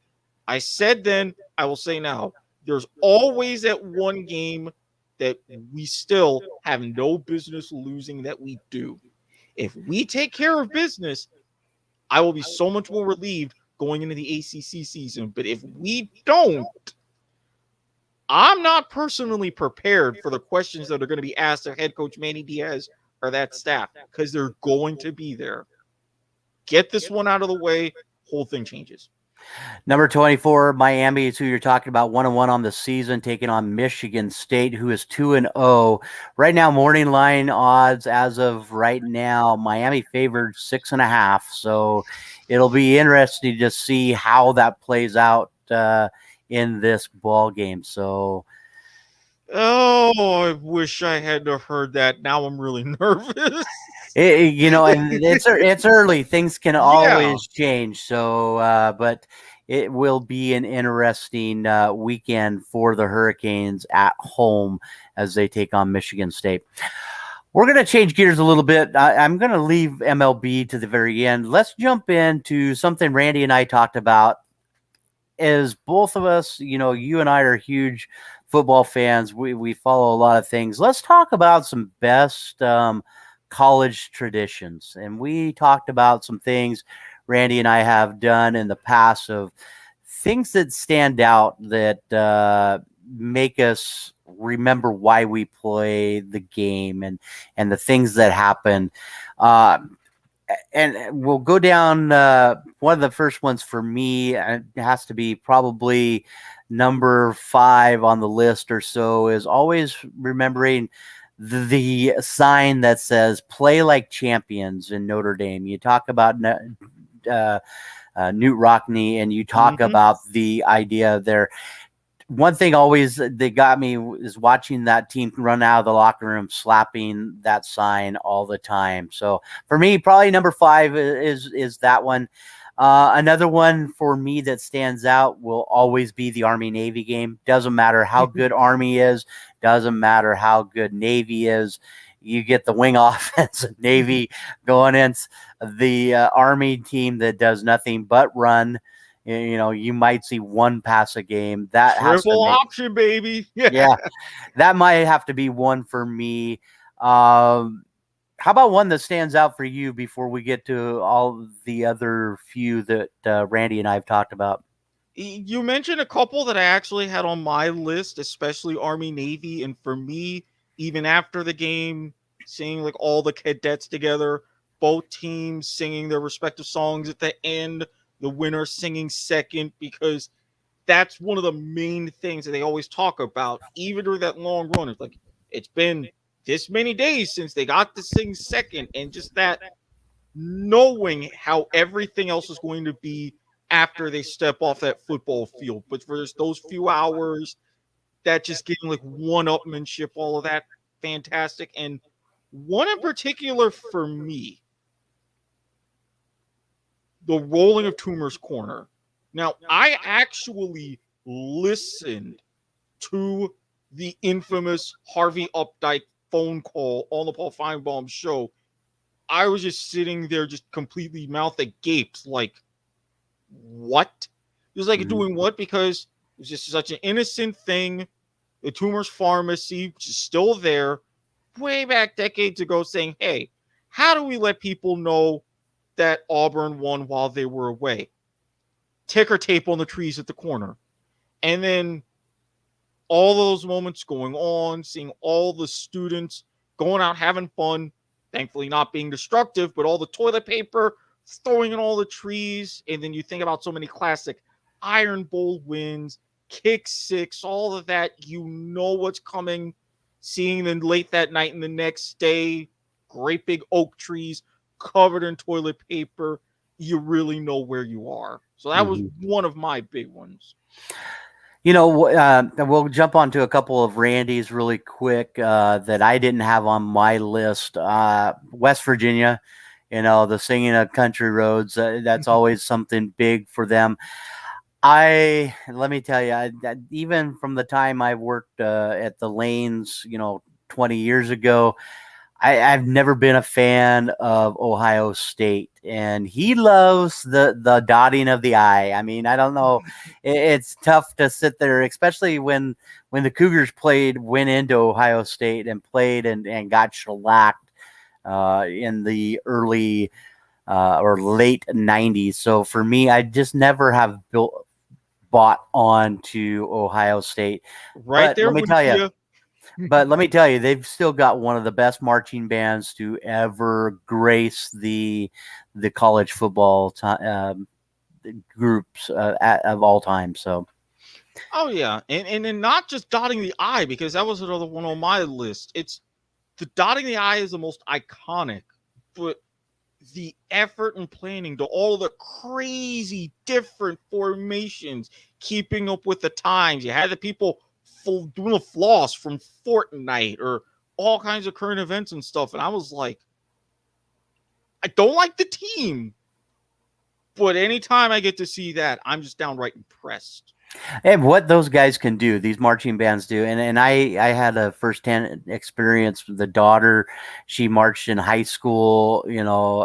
I said then, I will say now, there's always that one game that we still have no business losing that we do. If we take care of business, I will be so much more relieved going into the ACC season. But if we don't, I'm not personally prepared for the questions that are going to be asked of head coach Manny Diaz or that staff because they're going to be there. Get this one out of the way, whole thing changes. Number 24, Miami is who you're talking about. 1-1 on the season, taking on Michigan State, who is 2-0 right now. Morning line odds as of right now, Miami favored 6.5. So it'll be interesting to see how that plays out in this ball game. So, oh, I wish I had heard that. Now I'm really nervous. and it's early. Things can always change. So, but it will be an interesting weekend for the Hurricanes at home as they take on Michigan State. We're going to change gears a little bit. I'm going to leave MLB to the very end. Let's jump into something Randy and I talked about. As both of us, you and I are huge football fans. We follow a lot of things. Let's talk about some best college traditions. And we talked about some things Randy and I have done in the past of things that stand out that make us remember why we play the game and the things that happen. And we'll go down. One of the first ones for me, it has to be probably number 5 on the list or so, is always remembering the sign that says "Play like champions" in Notre Dame. You talk about Newt Rockne, and you talk about the idea there. One thing always that got me is watching that team run out of the locker room slapping that sign all the time. So for me, probably number 5 is that one. Another one for me that stands out will always be the Army-Navy game. Doesn't matter how good Army is, doesn't matter how good Navy is. You get the wing offense of Navy going in the Army team that does nothing but run. You might see one pass a game. That triple option, baby. Yeah, that might have to be one for me. How about one that stands out for you before we get to all the other few that Randy and I have talked about? You mentioned a couple that I actually had on my list, especially Army Navy, and for me, even after the game, seeing like all the cadets together, both teams singing their respective songs at the end, the winner singing second, because that's one of the main things that they always talk about, even during that long run. It's like, it's been this many days since they got to sing second, and just that knowing how everything else is going to be after they step off that football field. But for those few hours, that just getting like one-upmanship, all of that, fantastic. And one in particular for me, the rolling of Toomer's Corner. Now, I actually listened to the infamous Harvey Updike phone call on the Paul Feinbaum show. I was just sitting there, just completely mouth agape, like, what? It was like doing what? Because it was just such an innocent thing. The Toomer's Pharmacy, which is still there, way back decades ago, saying, hey, how do we let people know that Auburn won while they were away? Ticker tape on the trees at the corner. And then all those moments going on, seeing all the students going out having fun, thankfully not being destructive, but all the toilet paper, throwing in all the trees. And then you think about so many classic Iron Bowl wins, kick six, all of that. You know what's coming. Seeing them late that night and the next day, great big oak trees covered in toilet paper. You really know where you are. So that was one of my big ones. We'll jump onto a couple of Randy's really quick that I didn't have on my list. West Virginia, the singing of country roads. That's always something big for them. Let me tell you, even from the time I worked at the lanes, 20 years ago, I've never been a fan of Ohio State, and he loves the dotting of the I. I mean, I don't know. It's tough to sit there, especially when the Cougars went into Ohio State and played and got shellacked in the early or late 90s. So for me, I just never have bought on to Ohio State. Right But there let me with tell you. you. But let me tell you, they've still got one of the best marching bands to ever grace the college football groups of all time. So, Oh yeah, and not just dotting the I, because that was another one on my list. It's the dotting the I is the most iconic, but the effort and planning to all the crazy different formations, keeping up with the times. You had the people doing a floss from Fortnite or all kinds of current events and stuff. And I was like, I don't like the team, but anytime I get to see that, I'm just downright impressed. and what those guys can do, these marching bands do, and I had a firsthand experience with the daughter. She marched in high school,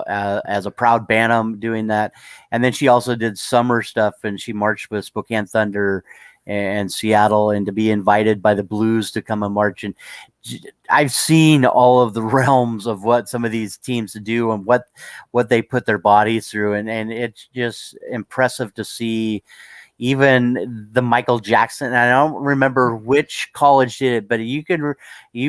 as a proud bantam doing that, and then she also did summer stuff, and she marched with Spokane Thunder and Seattle, and to be invited by the Blues to come and march. And I've seen all of the realms of what some of these teams do and what they put their bodies through, and it's just impressive to see. Even the Michael Jackson, I don't remember which college did it, but you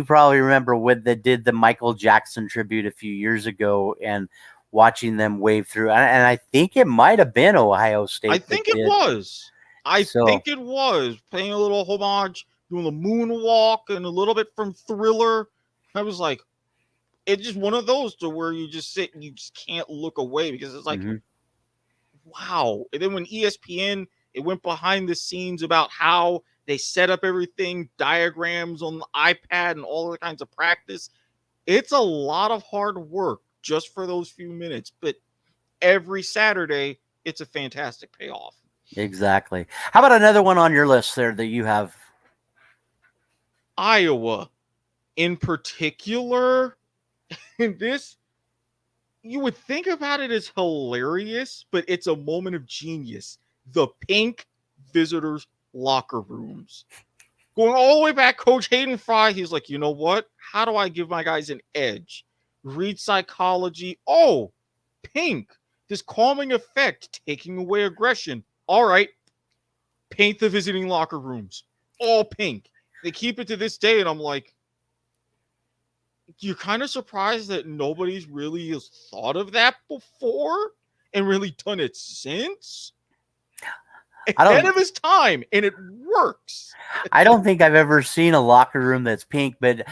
probably remember when they did the Michael Jackson tribute a few years ago, and watching them wave through. And I think it might have been Ohio State. I think it was. I So- think it was playing a little homage, doing the moonwalk and a little bit from Thriller. I was like, it's just one of those to where you just sit and you just can't look away, because it's like, Mhm. wow. And then when ESPN, it went behind the scenes about how they set up everything, diagrams on the iPad and all the kinds of practice. It's a lot of hard work just for those few minutes, but every Saturday, it's a fantastic payoff. Exactly. How about another one on your list there that you have? Iowa, in particular, in this, you would think about it as hilarious, but it's a moment of genius. The pink visitors' locker rooms. Going all the way back, Coach Hayden Fry, he's like, you know what? How do I give my guys an edge? Read psychology. Oh, pink. This calming effect, taking away aggression. All right. Paint the visiting locker rooms. All pink. They keep it to this day, and I'm like, you're kind of surprised that nobody's really has thought of that before and really done it since. Ahead of his time, and it works. I don't think I've ever seen a locker room that's pink, but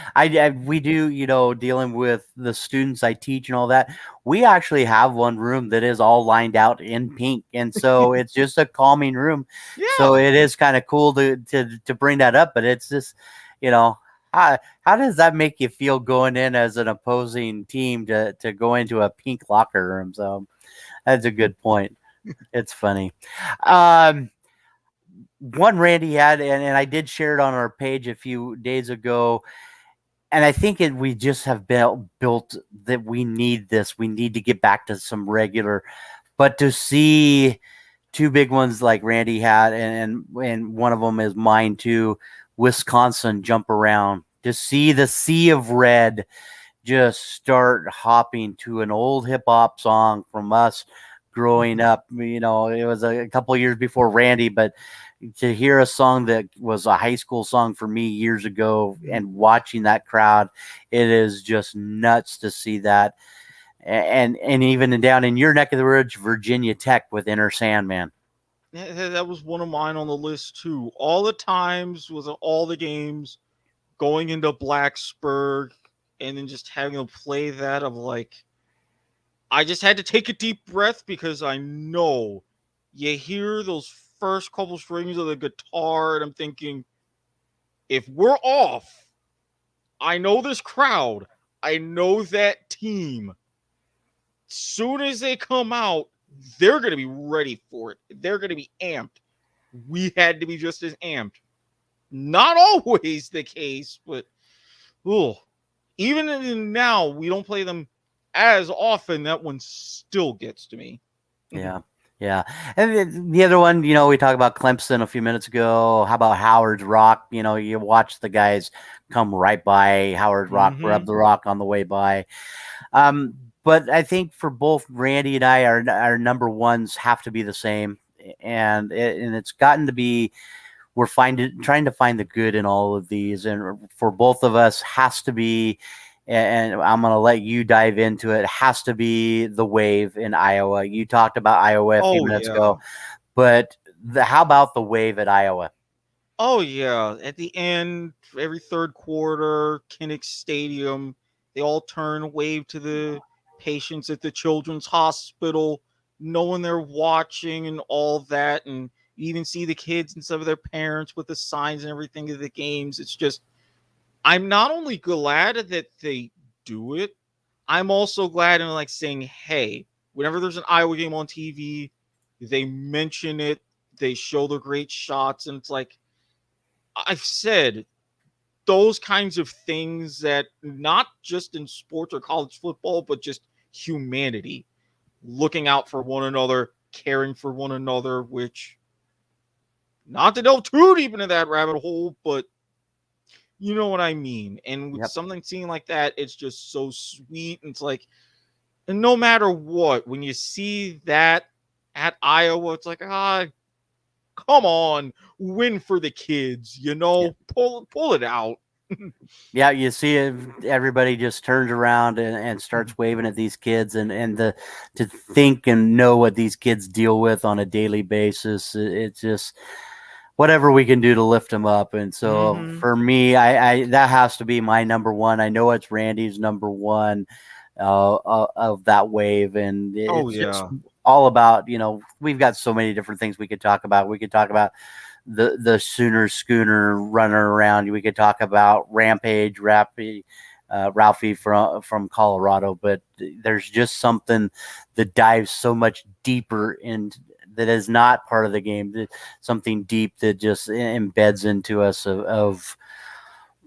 we do, dealing with the students I teach and all that. We actually have one room that is all lined out in pink, and so it's just a calming room. Yeah. So it is kind of cool to bring that up, but it's just, how does that make you feel going in as an opposing team to go into a pink locker room? So that's a good point. It's funny. One Randy had, and I did share it on our page a few days ago, and I think we just have built that we need this. We need to get back to some regular, but to see two big ones like Randy had, and one of them is mine too, Wisconsin jump around, to see the sea of red just start hopping to an old hip hop song from us growing up. It was a couple of years before Randy, but to hear a song that was a high school song for me years ago and watching that crowd, it is just nuts to see that. And even down in your neck of the woods, Virginia Tech with Inner Sandman. That was one of mine on the list too. All the times with all the games going into Blacksburg and then just having to play that, of like, I just had to take a deep breath, because I know you hear those first couple strings of the guitar, and I'm thinking, if we're off, I know this crowd, I know that team. Soon as they come out, they're going to be ready for it. They're going to be amped. We had to be just as amped. Not always the case, but even now, we don't play them as often. That one still gets to me. Yeah. Yeah. And the other one, we talked about Clemson a few minutes ago. How about Howard's Rock? You watch the guys come right by Howard's Rock, rub the rock on the way by. But I think for both Randy and I, our number ones have to be the same. And it's gotten to be, we're trying to find the good in all of these. And for both of us has to be, and I'm going to let you dive into it, has to be the Wave in Iowa. You talked about Iowa a few minutes ago, but how about the Wave at Iowa? Oh, yeah. At the end, every third quarter, Kinnick Stadium, they all turn, wave to the patients at the Children's Hospital, knowing they're watching and all that. And you even see the kids and some of their parents with the signs and everything of the games. It's just, I'm not only glad that they do it, I'm also glad and like saying, hey, whenever there's an Iowa game on TV, they mention it, they show the great shots, and it's like, I've said, those kinds of things that not just in sports or college football, but just humanity, looking out for one another, caring for one another, which, not to delve too deep into that rabbit hole, but you know what I mean. And with something seen like that, it's just so sweet. And it's like, and no matter what, when you see that at Iowa, it's like, come on, win for the kids, pull it out. Yeah, you see it, everybody just turns around and starts waving at these kids, and to think and know what these kids deal with on a daily basis. It's just whatever we can do to lift them up. And so for me, I that has to be my number one. I know it's Randy's number one of that Wave, and it's just all about, we've got so many different things we could talk about. We could talk about the Sooner Schooner running around. We could talk about Rampage, Ralphie from Colorado, but there's just something that dives so much deeper in that is not part of the game. Something deep that just embeds into us of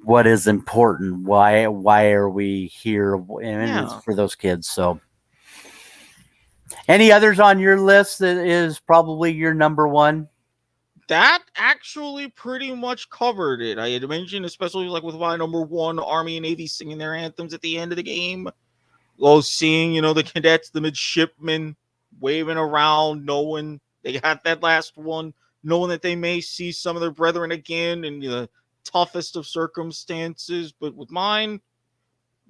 what is important. Why are we here? And it's for those kids. So, any others on your list that is probably your number one? That actually pretty much covered it. I had mentioned, especially like with my number one, Army and Navy singing their anthems at the end of the game. Well, seeing, the cadets, the midshipmen waving around, knowing they got that last one, knowing that they may see some of their brethren again in the toughest of circumstances. But with mine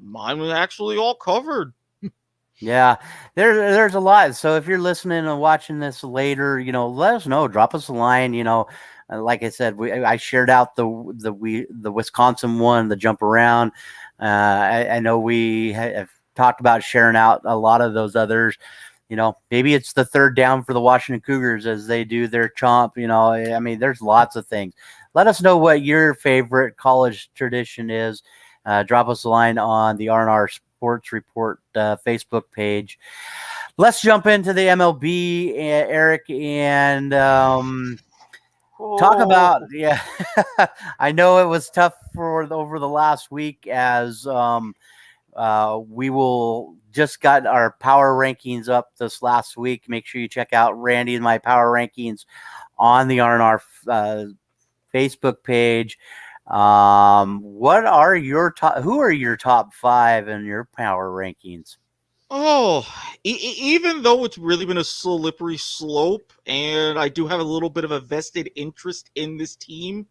was actually all covered. Yeah, there's a lot. So if you're listening and watching this later, let us know. Drop us a line. Like I said, I shared out the Wisconsin one, the jump around. I know we have talked about sharing out a lot of those others. Maybe it's the third down for the Washington Cougars as they do their chomp. I mean, there's lots of things. Let us know what your favorite college tradition is. Drop us a line on the R&R Sports Report Facebook page. Let's jump into the MLB, Eric, and talk about, I know it was tough over the last week as we will just got our power rankings up this last week. Make sure you check out Randy and my power rankings on the R&R Facebook page. What are your who are your top five in your power rankings? Even though it's really been a slippery slope, and I do have a little bit of a vested interest in this team,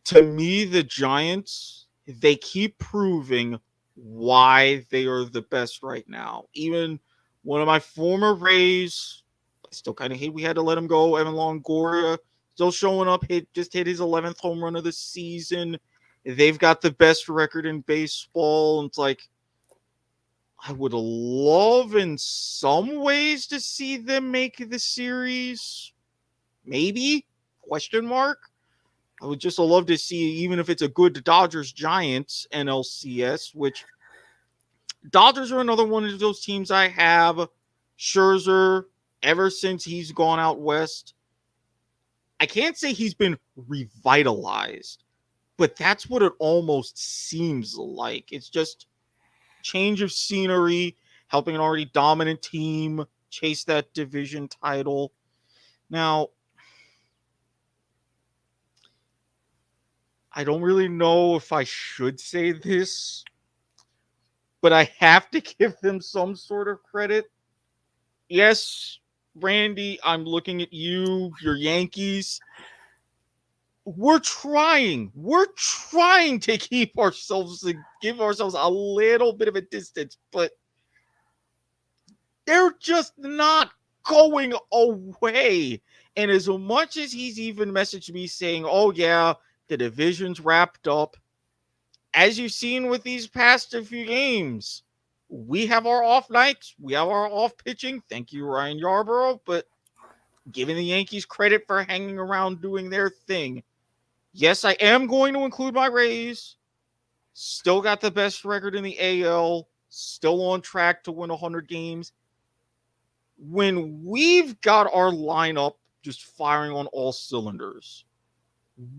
to me, the Giants, they keep proving why they are the best right now. Even one of my former Rays, I still kind of hate we had to let him go, Evan Longoria, still showing up, just hit his 11th home run of the season. They've got the best record in baseball. And it's like, I would love in some ways to see them make the series. Maybe? Question mark. I would just love to see, even if it's a good Dodgers-Giants NLCS, which Dodgers are another one of those teams I have. Scherzer, ever since he's gone out west, I can't say he's been revitalized, but that's what it almost seems like. It's just change of scenery, helping an already dominant team chase that division title. Now, I don't really know if I should say this, but I have to give them some sort of credit. Yes, Randy, I'm looking at you, your Yankees. We're trying to keep ourselves, give ourselves a little bit of a distance, but they're just not going away. And as much as he's even messaged me saying, oh yeah, the division's wrapped up, as you've seen with these past few games, we have our off nights, we have our off pitching. Thank you, Ryan Yarbrough, but giving the Yankees credit for hanging around doing their thing. Yes, I am going to include my Rays. Still got the best record in the AL. Still on track to win 100 games. When we've got our lineup just firing on all cylinders,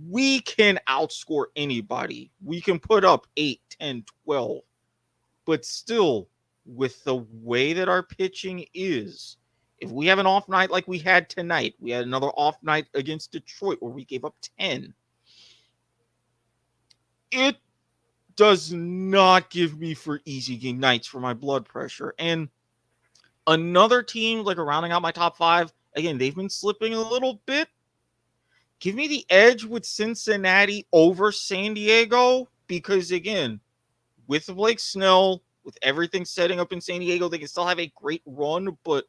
we can outscore anybody. We can put up 8, 10, 12. But still, with the way that our pitching is, if we have an off night like we had tonight, we had another off night against Detroit where we gave up 10. It does not give me for easy game nights for my blood pressure. And another team, like rounding out my top 5, again, they've been slipping a little bit. Give me the edge with Cincinnati over San Diego, because again, with Blake Snell, with everything setting up in San Diego, they can still have a great run, but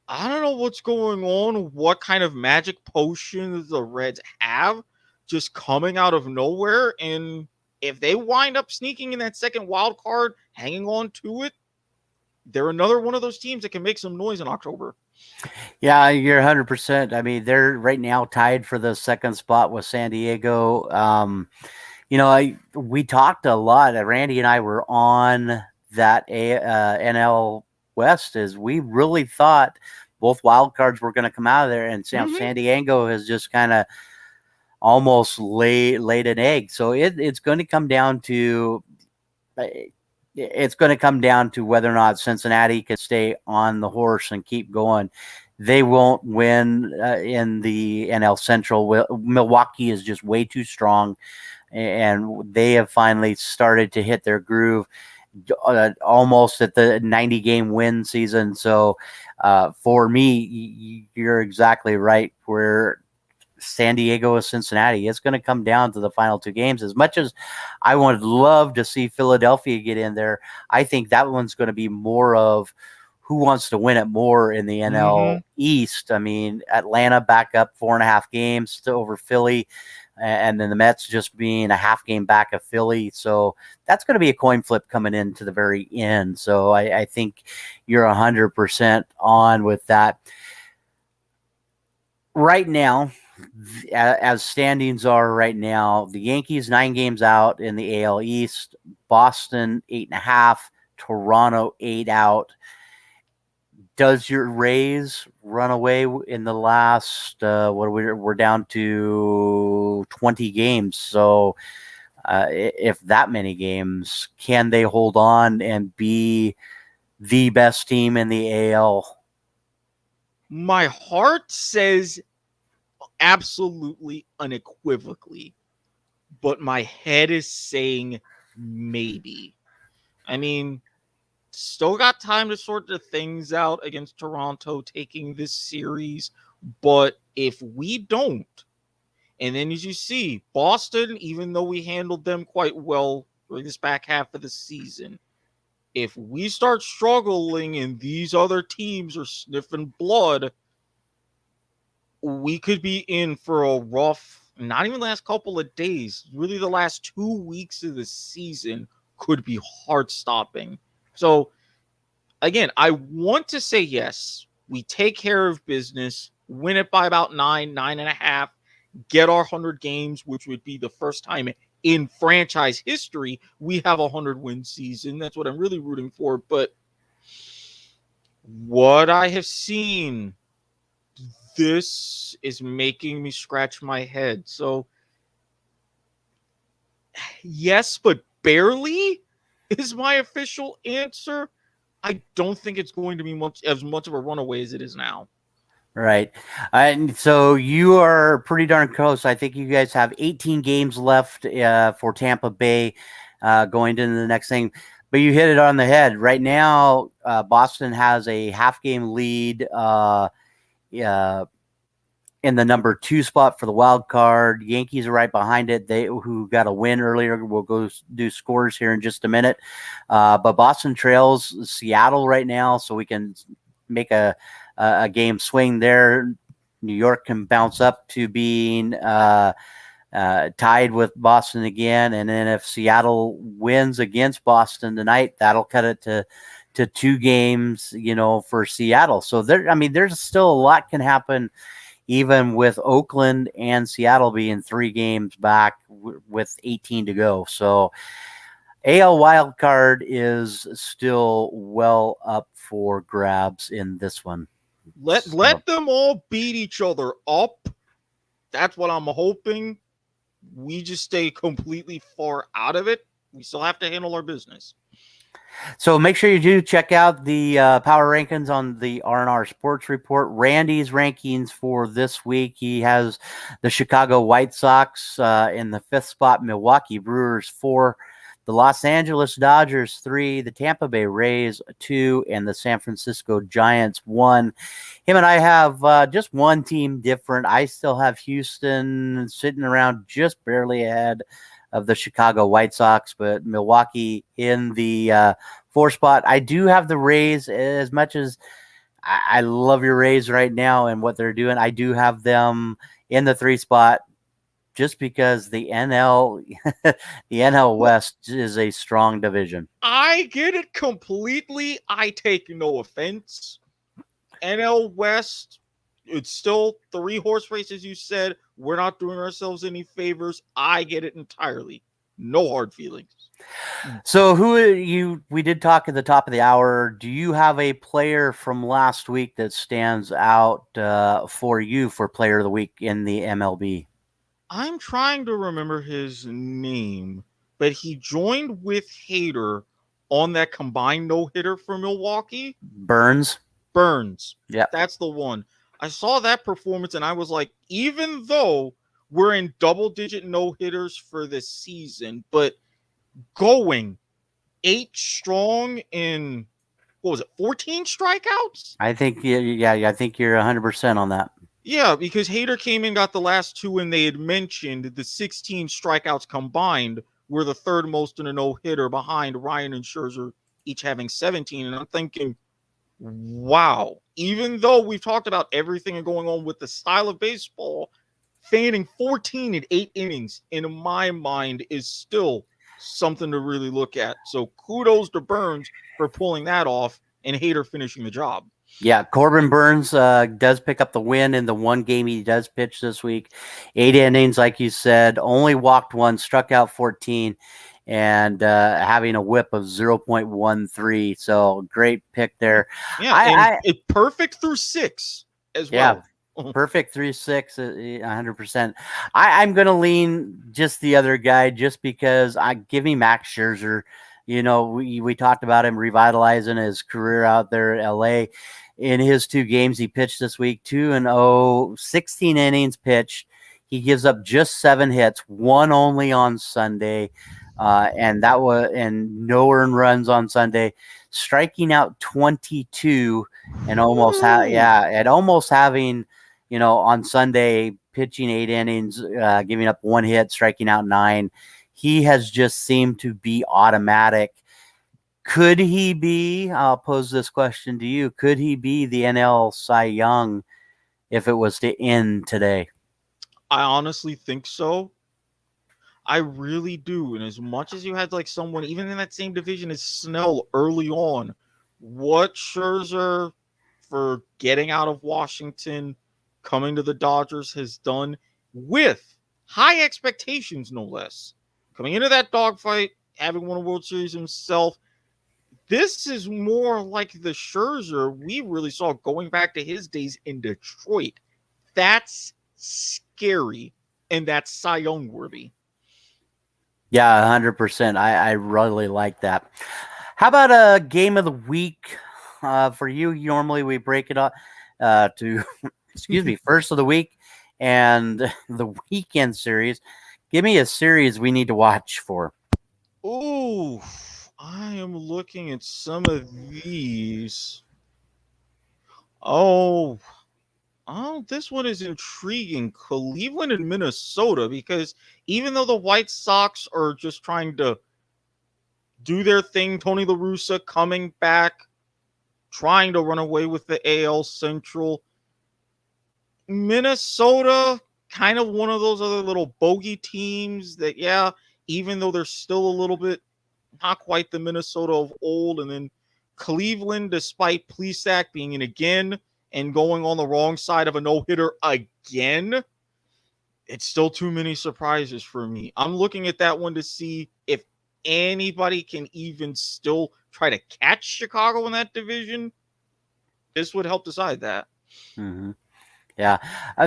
I don't know what's going on, what kind of magic potion the Reds have just coming out of nowhere. And if they wind up sneaking in that second wild card, hanging on to it, they're another one of those teams that can make some noise in October. Yeah, you're 100%. I mean, they're right now tied for the second spot with San Diego. We talked a lot. Randy and I were on that NL West, as we really thought both wild cards were going to come out of there, and San Diego has just kind of almost laid an egg. So it's going to come down to whether or not Cincinnati can stay on the horse and keep going. They won't win in the NL Central. Milwaukee is just way too strong, and they have finally started to hit their groove almost at the 90-game win season. So for me, you're exactly right. Where San Diego or Cincinnati, it's going to come down to the final 2 games. As much as I would love to see Philadelphia get in there, I think that one's going to be more of who wants to win it more in the NL East. I mean, Atlanta back up 4.5 games to over Philly, and then the Mets just being a half game back of Philly. So that's going to be a coin flip coming into the very end. So I think you're 100% on with that. Right now, as standings are right now, the Yankees 9 games out in the AL East, Boston 8.5, Toronto 8 out. Does your Rays run away in the last? We're down to 20 games. So, if that many games, can they hold on and be the best team in the AL? My heart says absolutely, unequivocally, but my head is saying maybe. I mean, still got time to sort the things out against Toronto taking this series, but if we don't, and then as you see, Boston, even though we handled them quite well during this back half of the season, if we start struggling and these other teams are sniffing blood, we could be in for a rough, not even the last couple of days, really the last 2 weeks of the season could be heart-stopping. So, again, I want to say yes, we take care of business, win it by about 9.5, get our 100 games, which would be the first time in franchise history we have a 100-win season. That's what I'm really rooting for. But what I have seen, this is making me scratch my head. So, yes, but barely is my official answer. I don't think it's going to be as much of a runaway as it is now. Right. And so you are pretty darn close. I think you guys have 18 games left for Tampa Bay going into the next thing. But you hit it on the head. Right now, Boston has a half-game lead in the number 2 spot for the wild card. Yankees are right behind it. They who got a win earlier. We'll go do scores here in just a minute. But Boston trails Seattle right now, so we can make a game swing there. New York can bounce up to being tied with Boston again, and then if Seattle wins against Boston tonight, that'll cut it to 2 games, for Seattle. So there's still a lot can happen, even with Oakland and Seattle being 3 games back with 18 to go. So AL wildcard is still well up for grabs in this one. Let them all beat each other up. That's what I'm hoping. We just stay completely far out of it. We still have to handle our business. So make sure you do check out the power rankings on the R&R Sports Report. Randy's rankings for this week. He has the Chicago White Sox in the 5th spot, Milwaukee Brewers 4, the Los Angeles Dodgers 3, the Tampa Bay Rays 2, and the San Francisco Giants 1. Him and I have just one team different. I still have Houston sitting around just barely ahead of the Chicago White Sox, but Milwaukee in the 4th spot. I do have the Rays. As much as I love your Rays right now and what they're doing, I do have them in the 3 spot just because the NL West is a strong division. I get it completely. I take no offense. NL West, it's still 3 horse races, you said. We're not doing ourselves any favors. I get it entirely. No hard feelings. So we did talk at the top of the hour. Do you have a player from last week that stands out for you for player of the week in the MLB? I'm trying to remember his name, but he joined with Hader on that combined no-hitter for Milwaukee. Burns. Yeah, that's the one. I saw that performance and I was like, even though we're in double-digit no-hitters for this season, but going 8 strong in, 14 strikeouts? I think, I think you're 100% on that. Yeah, because Hader came in, got the last 2, and they had mentioned the 16 strikeouts combined were the 3rd most in a no-hitter behind Ryan and Scherzer, each having 17. And I'm thinking, wow, even though we've talked about everything going on with the style of baseball, fanning 14 in 8 innings, in my mind, is still something to really look at. So kudos to Burns for pulling that off and Hader finishing the job. Yeah, Corbin Burns does pick up the win in the 1 game he does pitch this week. 8 innings, like you said, only walked 1, struck out 14, and having a whip of 0.13. So great pick there. Yeah, it's perfect through 6 as well. Yeah, perfect through 6, 100%. I'm going to lean just the other guy just because give me Max Scherzer. We talked about him revitalizing his career out there at LA. In his 2 games he pitched this week, 2-0, 16 innings pitched. He gives up just 7 hits, 1 only on Sunday, and no earned runs on Sunday, striking out 22, and almost having, on Sunday pitching 8 innings, giving up 1 hit, striking out 9. He has just seemed to be automatic. Could he be, I'll pose this question to you, could he be the NL Cy Young if it was to end today? I honestly think so. I really do. And as much as you had like someone, even in that same division as Snell early on, what Scherzer for getting out of Washington coming to the Dodgers has done with high expectations, no less. Coming into that dogfight, having won a World Series himself, this is more like the Scherzer we really saw going back to his days in Detroit. That's scary, and that's Cy Young worthy. Yeah, 100%. I really like that. How about a game of the week for you? Normally we break it up to, excuse me, first of the week and the weekend series. Give me a series we need to watch for. Ooh, I am looking at some of these. Oh, this one is intriguing. Cleveland and Minnesota, because even though the White Sox are just trying to do their thing, Tony La Russa coming back, trying to run away with the AL Central. Minnesota, kind of one of those other little bogey teams that, yeah, even though they're still a little bit not quite the Minnesota of old. And then Cleveland, despite Plesac being in again and going on the wrong side of a no-hitter again, it's still too many surprises for me. I'm looking at that one to see if anybody can even still try to catch Chicago in that division. This would help decide that. Mm-hmm. Yeah.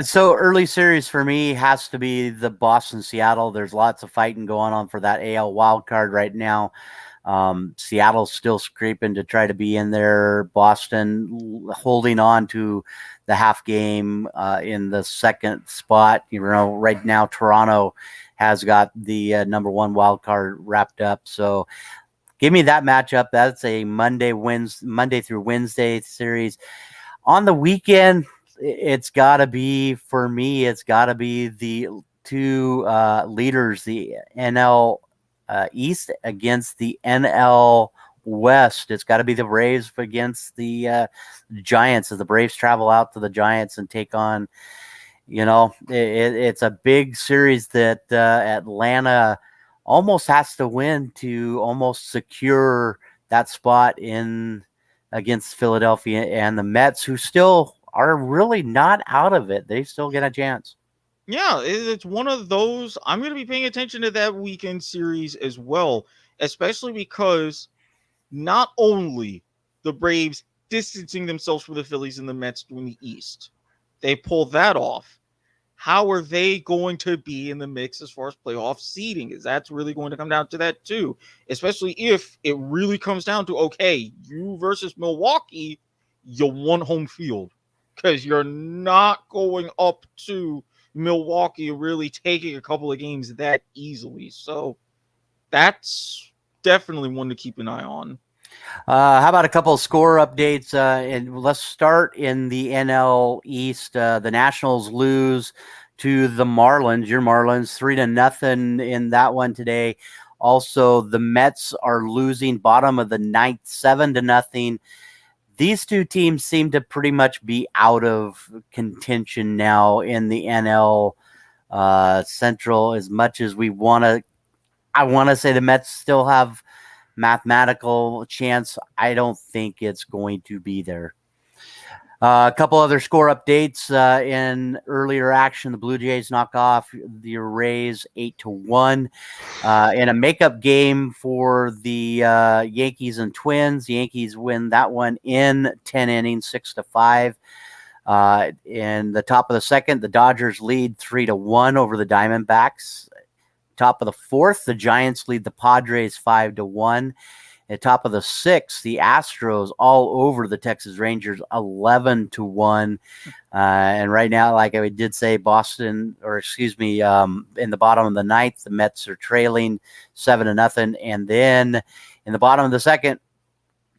So early series for me has to be the Boston-Seattle. There's lots of fighting going on for that AL wild card right now. Seattle's still scraping to try to be in there. Boston holding on to the half game in the second spot. You know, right now Toronto has got the number one wild card wrapped up. So give me that matchup. That's a Monday through Wednesday series. On the weekend, it's got to be, for me, it's got to be the two leaders, the NL East against the NL West. It's got to be the Braves against the Giants, as the Braves travel out to the Giants and take on, it's a big series that Atlanta almost has to win to almost secure that spot in against Philadelphia and the Mets, who still are really not out of it. They still get a chance. Yeah, it's one of those. I'm going to be paying attention to that weekend series as well, especially because not only the Braves distancing themselves from the Phillies and the Mets doing the East, they pull that off. How are they going to be in the mix as far as playoff seeding? Is that's really going to come down to that too, especially if it really comes down to, okay, you versus Milwaukee, you want home field because you're not going up to Milwaukee really taking a couple of games that easily. So that's definitely one to keep an eye on. How about a couple of score updates? And let's start in the NL East. The Nationals lose to the Marlins. Your Marlins 3-0 in that one today. Also, the Mets are losing bottom of the ninth, 7-0. These two teams seem to pretty much be out of contention now in the NL Central. As much as I want to say the Mets still have mathematical chance, I don't think it's going to be there. A couple other score updates in earlier action. The Blue Jays knock off the Rays 8-1 in a makeup game for the Yankees and Twins. The Yankees win that one in 10 innings, 6-5. In the top of the second, the Dodgers lead 3-1 over the Diamondbacks. Top of the fourth, the Giants lead the Padres 5-1. At top of the sixth, the Astros all over the Texas Rangers 11-1. And right now, like I did say, in the bottom of the ninth, the Mets are trailing 7-0. And then in the bottom of the second,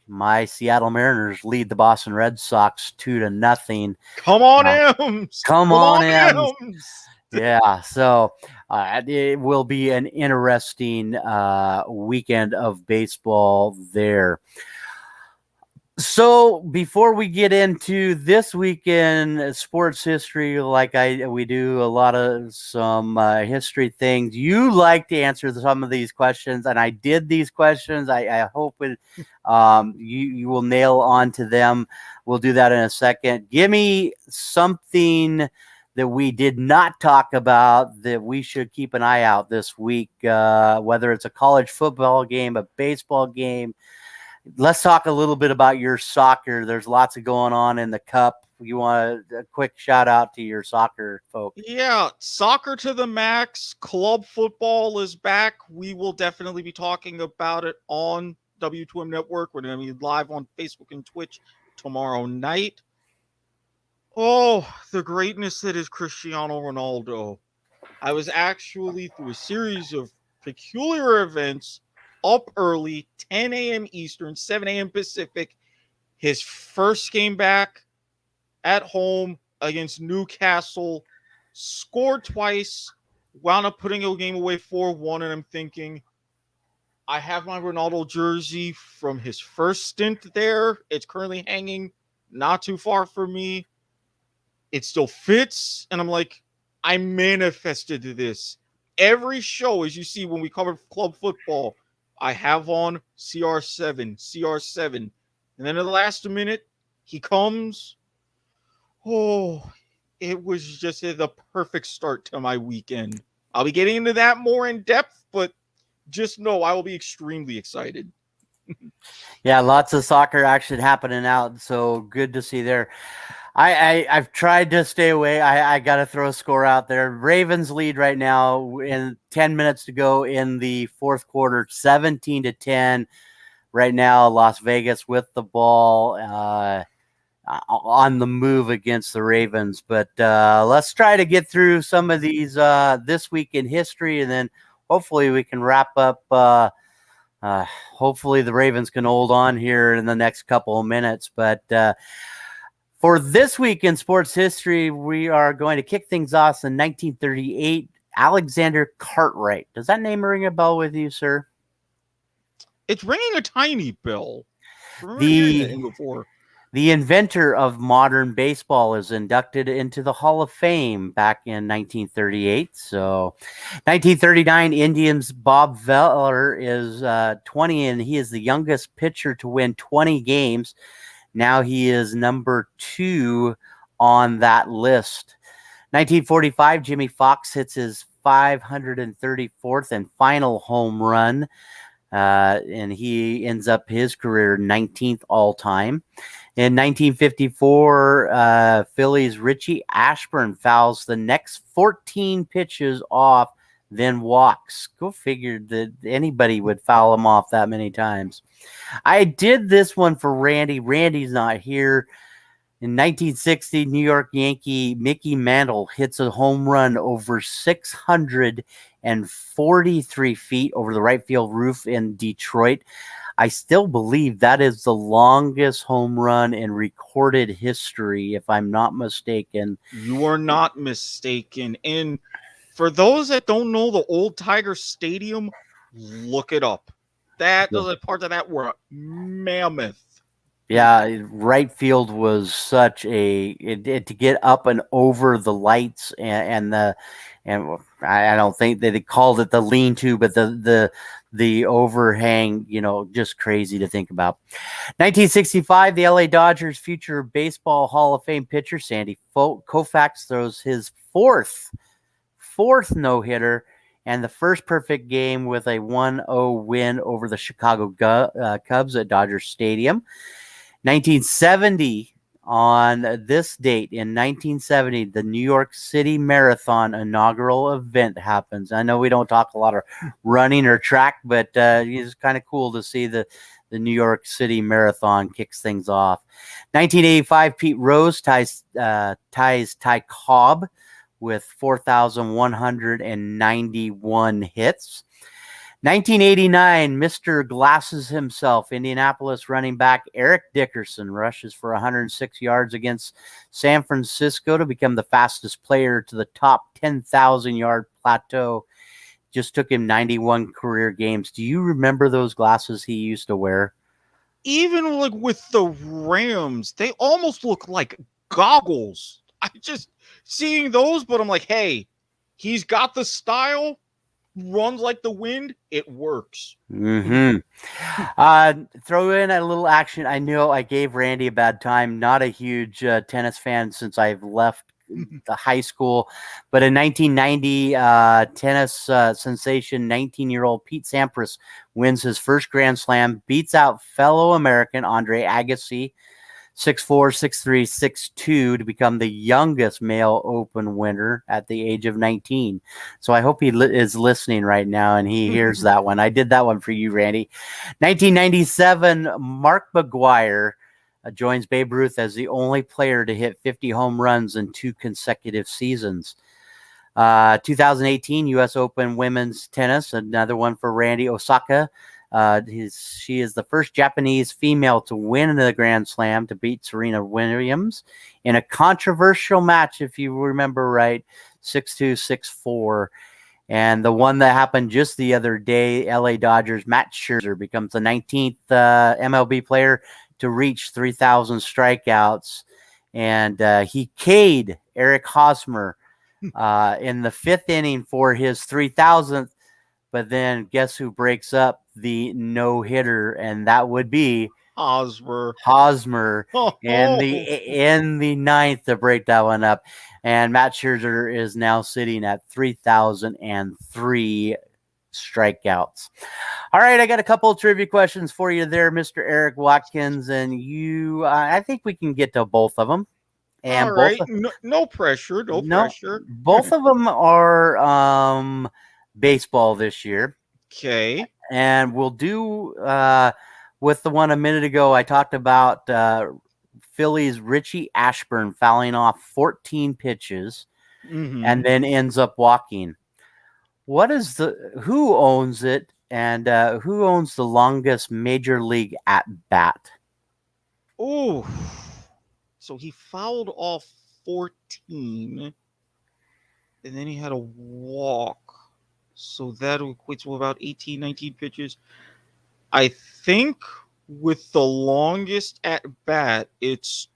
my Seattle Mariners lead the Boston Red Sox 2-0. Come on, M's! Come on, M's! Yeah, so it will be an interesting weekend of baseball there. So before we get into this weekend sports history, like we do a lot of some history things, you like to answer some of these questions, and I did these questions. I hope you will nail onto them. We'll do that in a second. Give me something that we did not talk about that we should keep an eye out this week, whether it's a college football game, a baseball game. Let's talk a little bit about your soccer. There's lots of going on in the cup. You want a quick shout out to your soccer folks? Yeah, soccer to the max. Club football is back. We will definitely be talking about it on W2M Network. We're going to be live on Facebook and Twitch tomorrow night. Oh, the greatness that is Cristiano Ronaldo. I was actually through a series of peculiar events up early, 10 a.m. Eastern, 7 a.m. Pacific. His first game back at home against Newcastle, scored twice, wound up putting a game away 4-1, and I'm thinking, I have my Ronaldo jersey from his first stint there. It's currently hanging not too far from me. It still fits, and I'm like, I manifested this. Every show, as you see when we cover club football, I have on CR7. And then at the last minute, he comes. Oh, it was just the perfect start to my weekend. I'll be getting into that more in depth, but just know I will be extremely excited. Yeah, lots of soccer action happening out, so good to see there. I've tried to stay away. I got to throw a score out there. Ravens lead right now in 10 minutes to go in the fourth quarter, 17-10. Right now, Las Vegas with the ball on the move against the Ravens. But let's try to get through some of these this week in history, and then hopefully we can wrap up. Hopefully the Ravens can hold on here in the next couple of minutes. But for this week in sports history, we are going to kick things off in 1938. Alexander Cartwright. Does that name ring a bell with you, sir? It's ringing a tiny bell. Before. The inventor of modern baseball is inducted into the Hall of Fame back in 1938. So 1939, Indians' Bob Veller is 20, and he is the youngest pitcher to win 20 games. Now he is number 2 on that list. 1945, Jimmy Fox hits his 534th and final home run, and he ends up his career 19th all-time. In 1954, Phillies' Richie Ashburn fouls the next 14 pitches off, then walks. Go figure that anybody would foul him off that many times. I did this one for Randy. Randy's not here. In 1960, New York Yankee Mickey Mantle hits a home run over 643 feet over the right field roof in Detroit. I still believe that is the longest home run in recorded history, if I'm not mistaken. You are not mistaken. And for those that don't know the old Tiger Stadium, look it up. Those parts of that were mammoth. Yeah, right field was such to get up and over the lights and I don't think they called it the lean-to, but the overhang, just crazy to think about. 1965, the LA Dodgers future baseball Hall of Fame pitcher Sandy Koufax throws his fourth no-hitter and the first perfect game with a 1-0 win over the Chicago Cubs at Dodger Stadium. 1970, on this date in 1970, the New York City Marathon inaugural event happens. I know we don't talk a lot of running or track, but it's kind of cool to see the New York City Marathon kicks things off. 1985, Pete Rose ties Ty Cobb with 4,191 hits. 1989, Mr. Glasses himself, Indianapolis running back Eric Dickerson rushes for 106 yards against San Francisco to become the fastest player to the top 10,000-yard plateau. Just took him 91 career games. Do you remember those glasses he used to wear? even like with the Rams, they almost look like goggles. I just seeing those, but I'm like, hey, he's got the style, runs like the wind, it works. Mm-hmm. Throw in a little action. I know I gave Randy a bad time. Not a huge tennis fan since I've left the high school, but in 1990, tennis sensation 19-year-old Pete Sampras wins his first Grand Slam, beats out fellow American Andre Agassi 6'4", 6'3", 6'2", to become the youngest male Open winner at the age of 19. So I hope he is listening right now and he hears that one. I did that one for you, Randy. 1997, Mark McGwire joins Babe Ruth as the only player to hit 50 home runs in 2 consecutive seasons. 2018 U.S. Open women's tennis, another one for Randy. Osaka. She is the first Japanese female to win the Grand Slam, to beat Serena Williams in a controversial match, if you remember right, 6-2, 6-4. And the one that happened just the other day, LA Dodgers, Matt Scherzer becomes the 19th MLB player to reach 3,000 strikeouts. And he K'd Eric Hosmer in the 5th inning for his 3,000th. But then guess who breaks up the no-hitter? And that would be Hosmer. in the 9th to break that one up. And Matt Scherzer is now sitting at 3,003 strikeouts. All right, I got a couple of trivia questions for you there, Mr. Erik Watkins, and you. I think we can get to both of them. And all right, no pressure, no pressure. Both of them are baseball this year. Okay. And we'll do with the one a minute ago. I talked about Phillies Richie Ashburn fouling off 14 pitches and then ends up walking. Who owns it, and who owns the longest major league at bat? Oh, so he fouled off 14, and then he had a walk. So that equates to about 18, 19 pitches. I think with the longest at bat, it's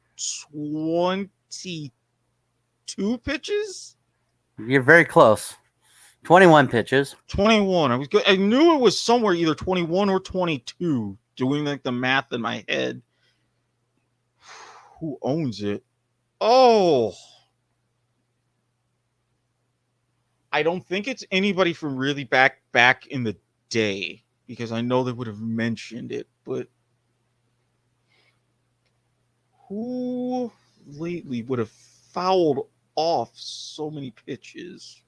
22 pitches. You're very close. 21 pitches. 21. I was good. I knew it was somewhere either 21 or 22. Doing like the math in my head. Who owns it? Oh. I don't think it's anybody from really back in the day, because I know they would have mentioned it, but who lately would have fouled off so many pitches?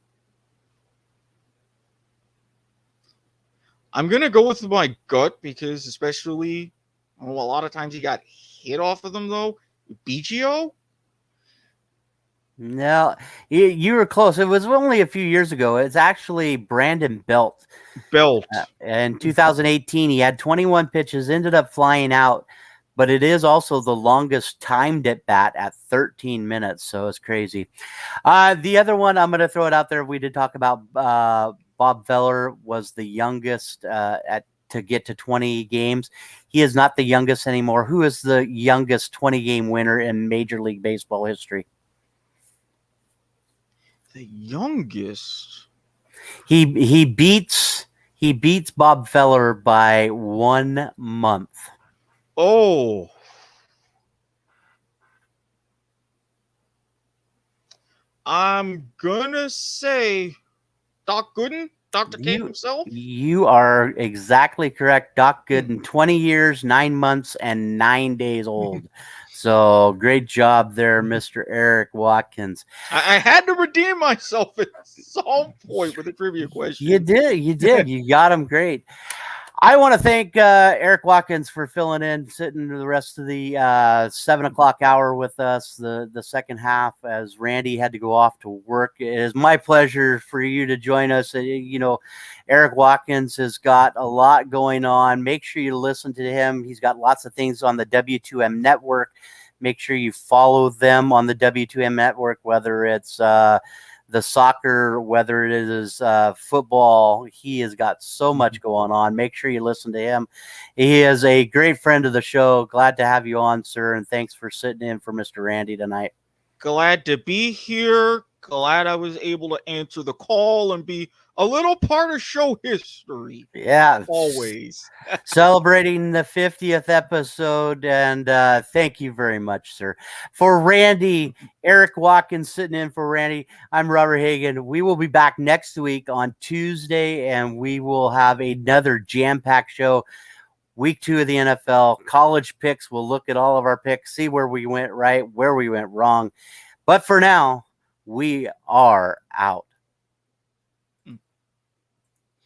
I'm going to go with my gut, because especially, a lot of times he got hit off of them, though. Biggio? No, you were close. It was only a few years ago. It's actually Brandon Belt. In 2018, he had 21 pitches, ended up flying out, but it is also the longest timed at bat at 13 minutes. So it's crazy. The other one, I'm going to throw it out there. We did talk about Bob Feller was the youngest to get to 20 games. He is not the youngest anymore. Who is the youngest 20-game winner in Major League Baseball history? The youngest. He beats Bob Feller by 1 month. Oh. I'm gonna say Doc Gooden, Dr. K himself. You are exactly correct. Doc Gooden, 20 years, 9 months, and 9 days old. So great job there, Mr. Erik Watkins. I had to redeem myself at some point with a trivia question. You did. You got him great. I want to thank Erik Watkins for filling in, sitting the rest of the 7 o'clock hour with us, the second half, as Randy had to go off to work. It is my pleasure for you to join us. Erik Watkins has got a lot going on. Make sure you listen to him. He's got lots of things on the W2M network. Make sure you follow them on the W2M network, whether it's the soccer, whether it is football. He has got so much going on. Make sure you listen to him. He is a great friend of the show. Glad to have you on, sir, and thanks for sitting in for Mr. Randy tonight. Glad to be here. Glad I was able to answer the call and be a little part of show history. Yeah, always celebrating the 50th episode, and thank you very much, sir. For Randy, Erik Watkins sitting in for Randy, I'm Robert Hagan. We will be back next week on Tuesday, and we will have another jam-packed show. Week 2 of the NFL, college picks. We'll look at all of our picks, see where we went right, where we went wrong. But for now, we are out.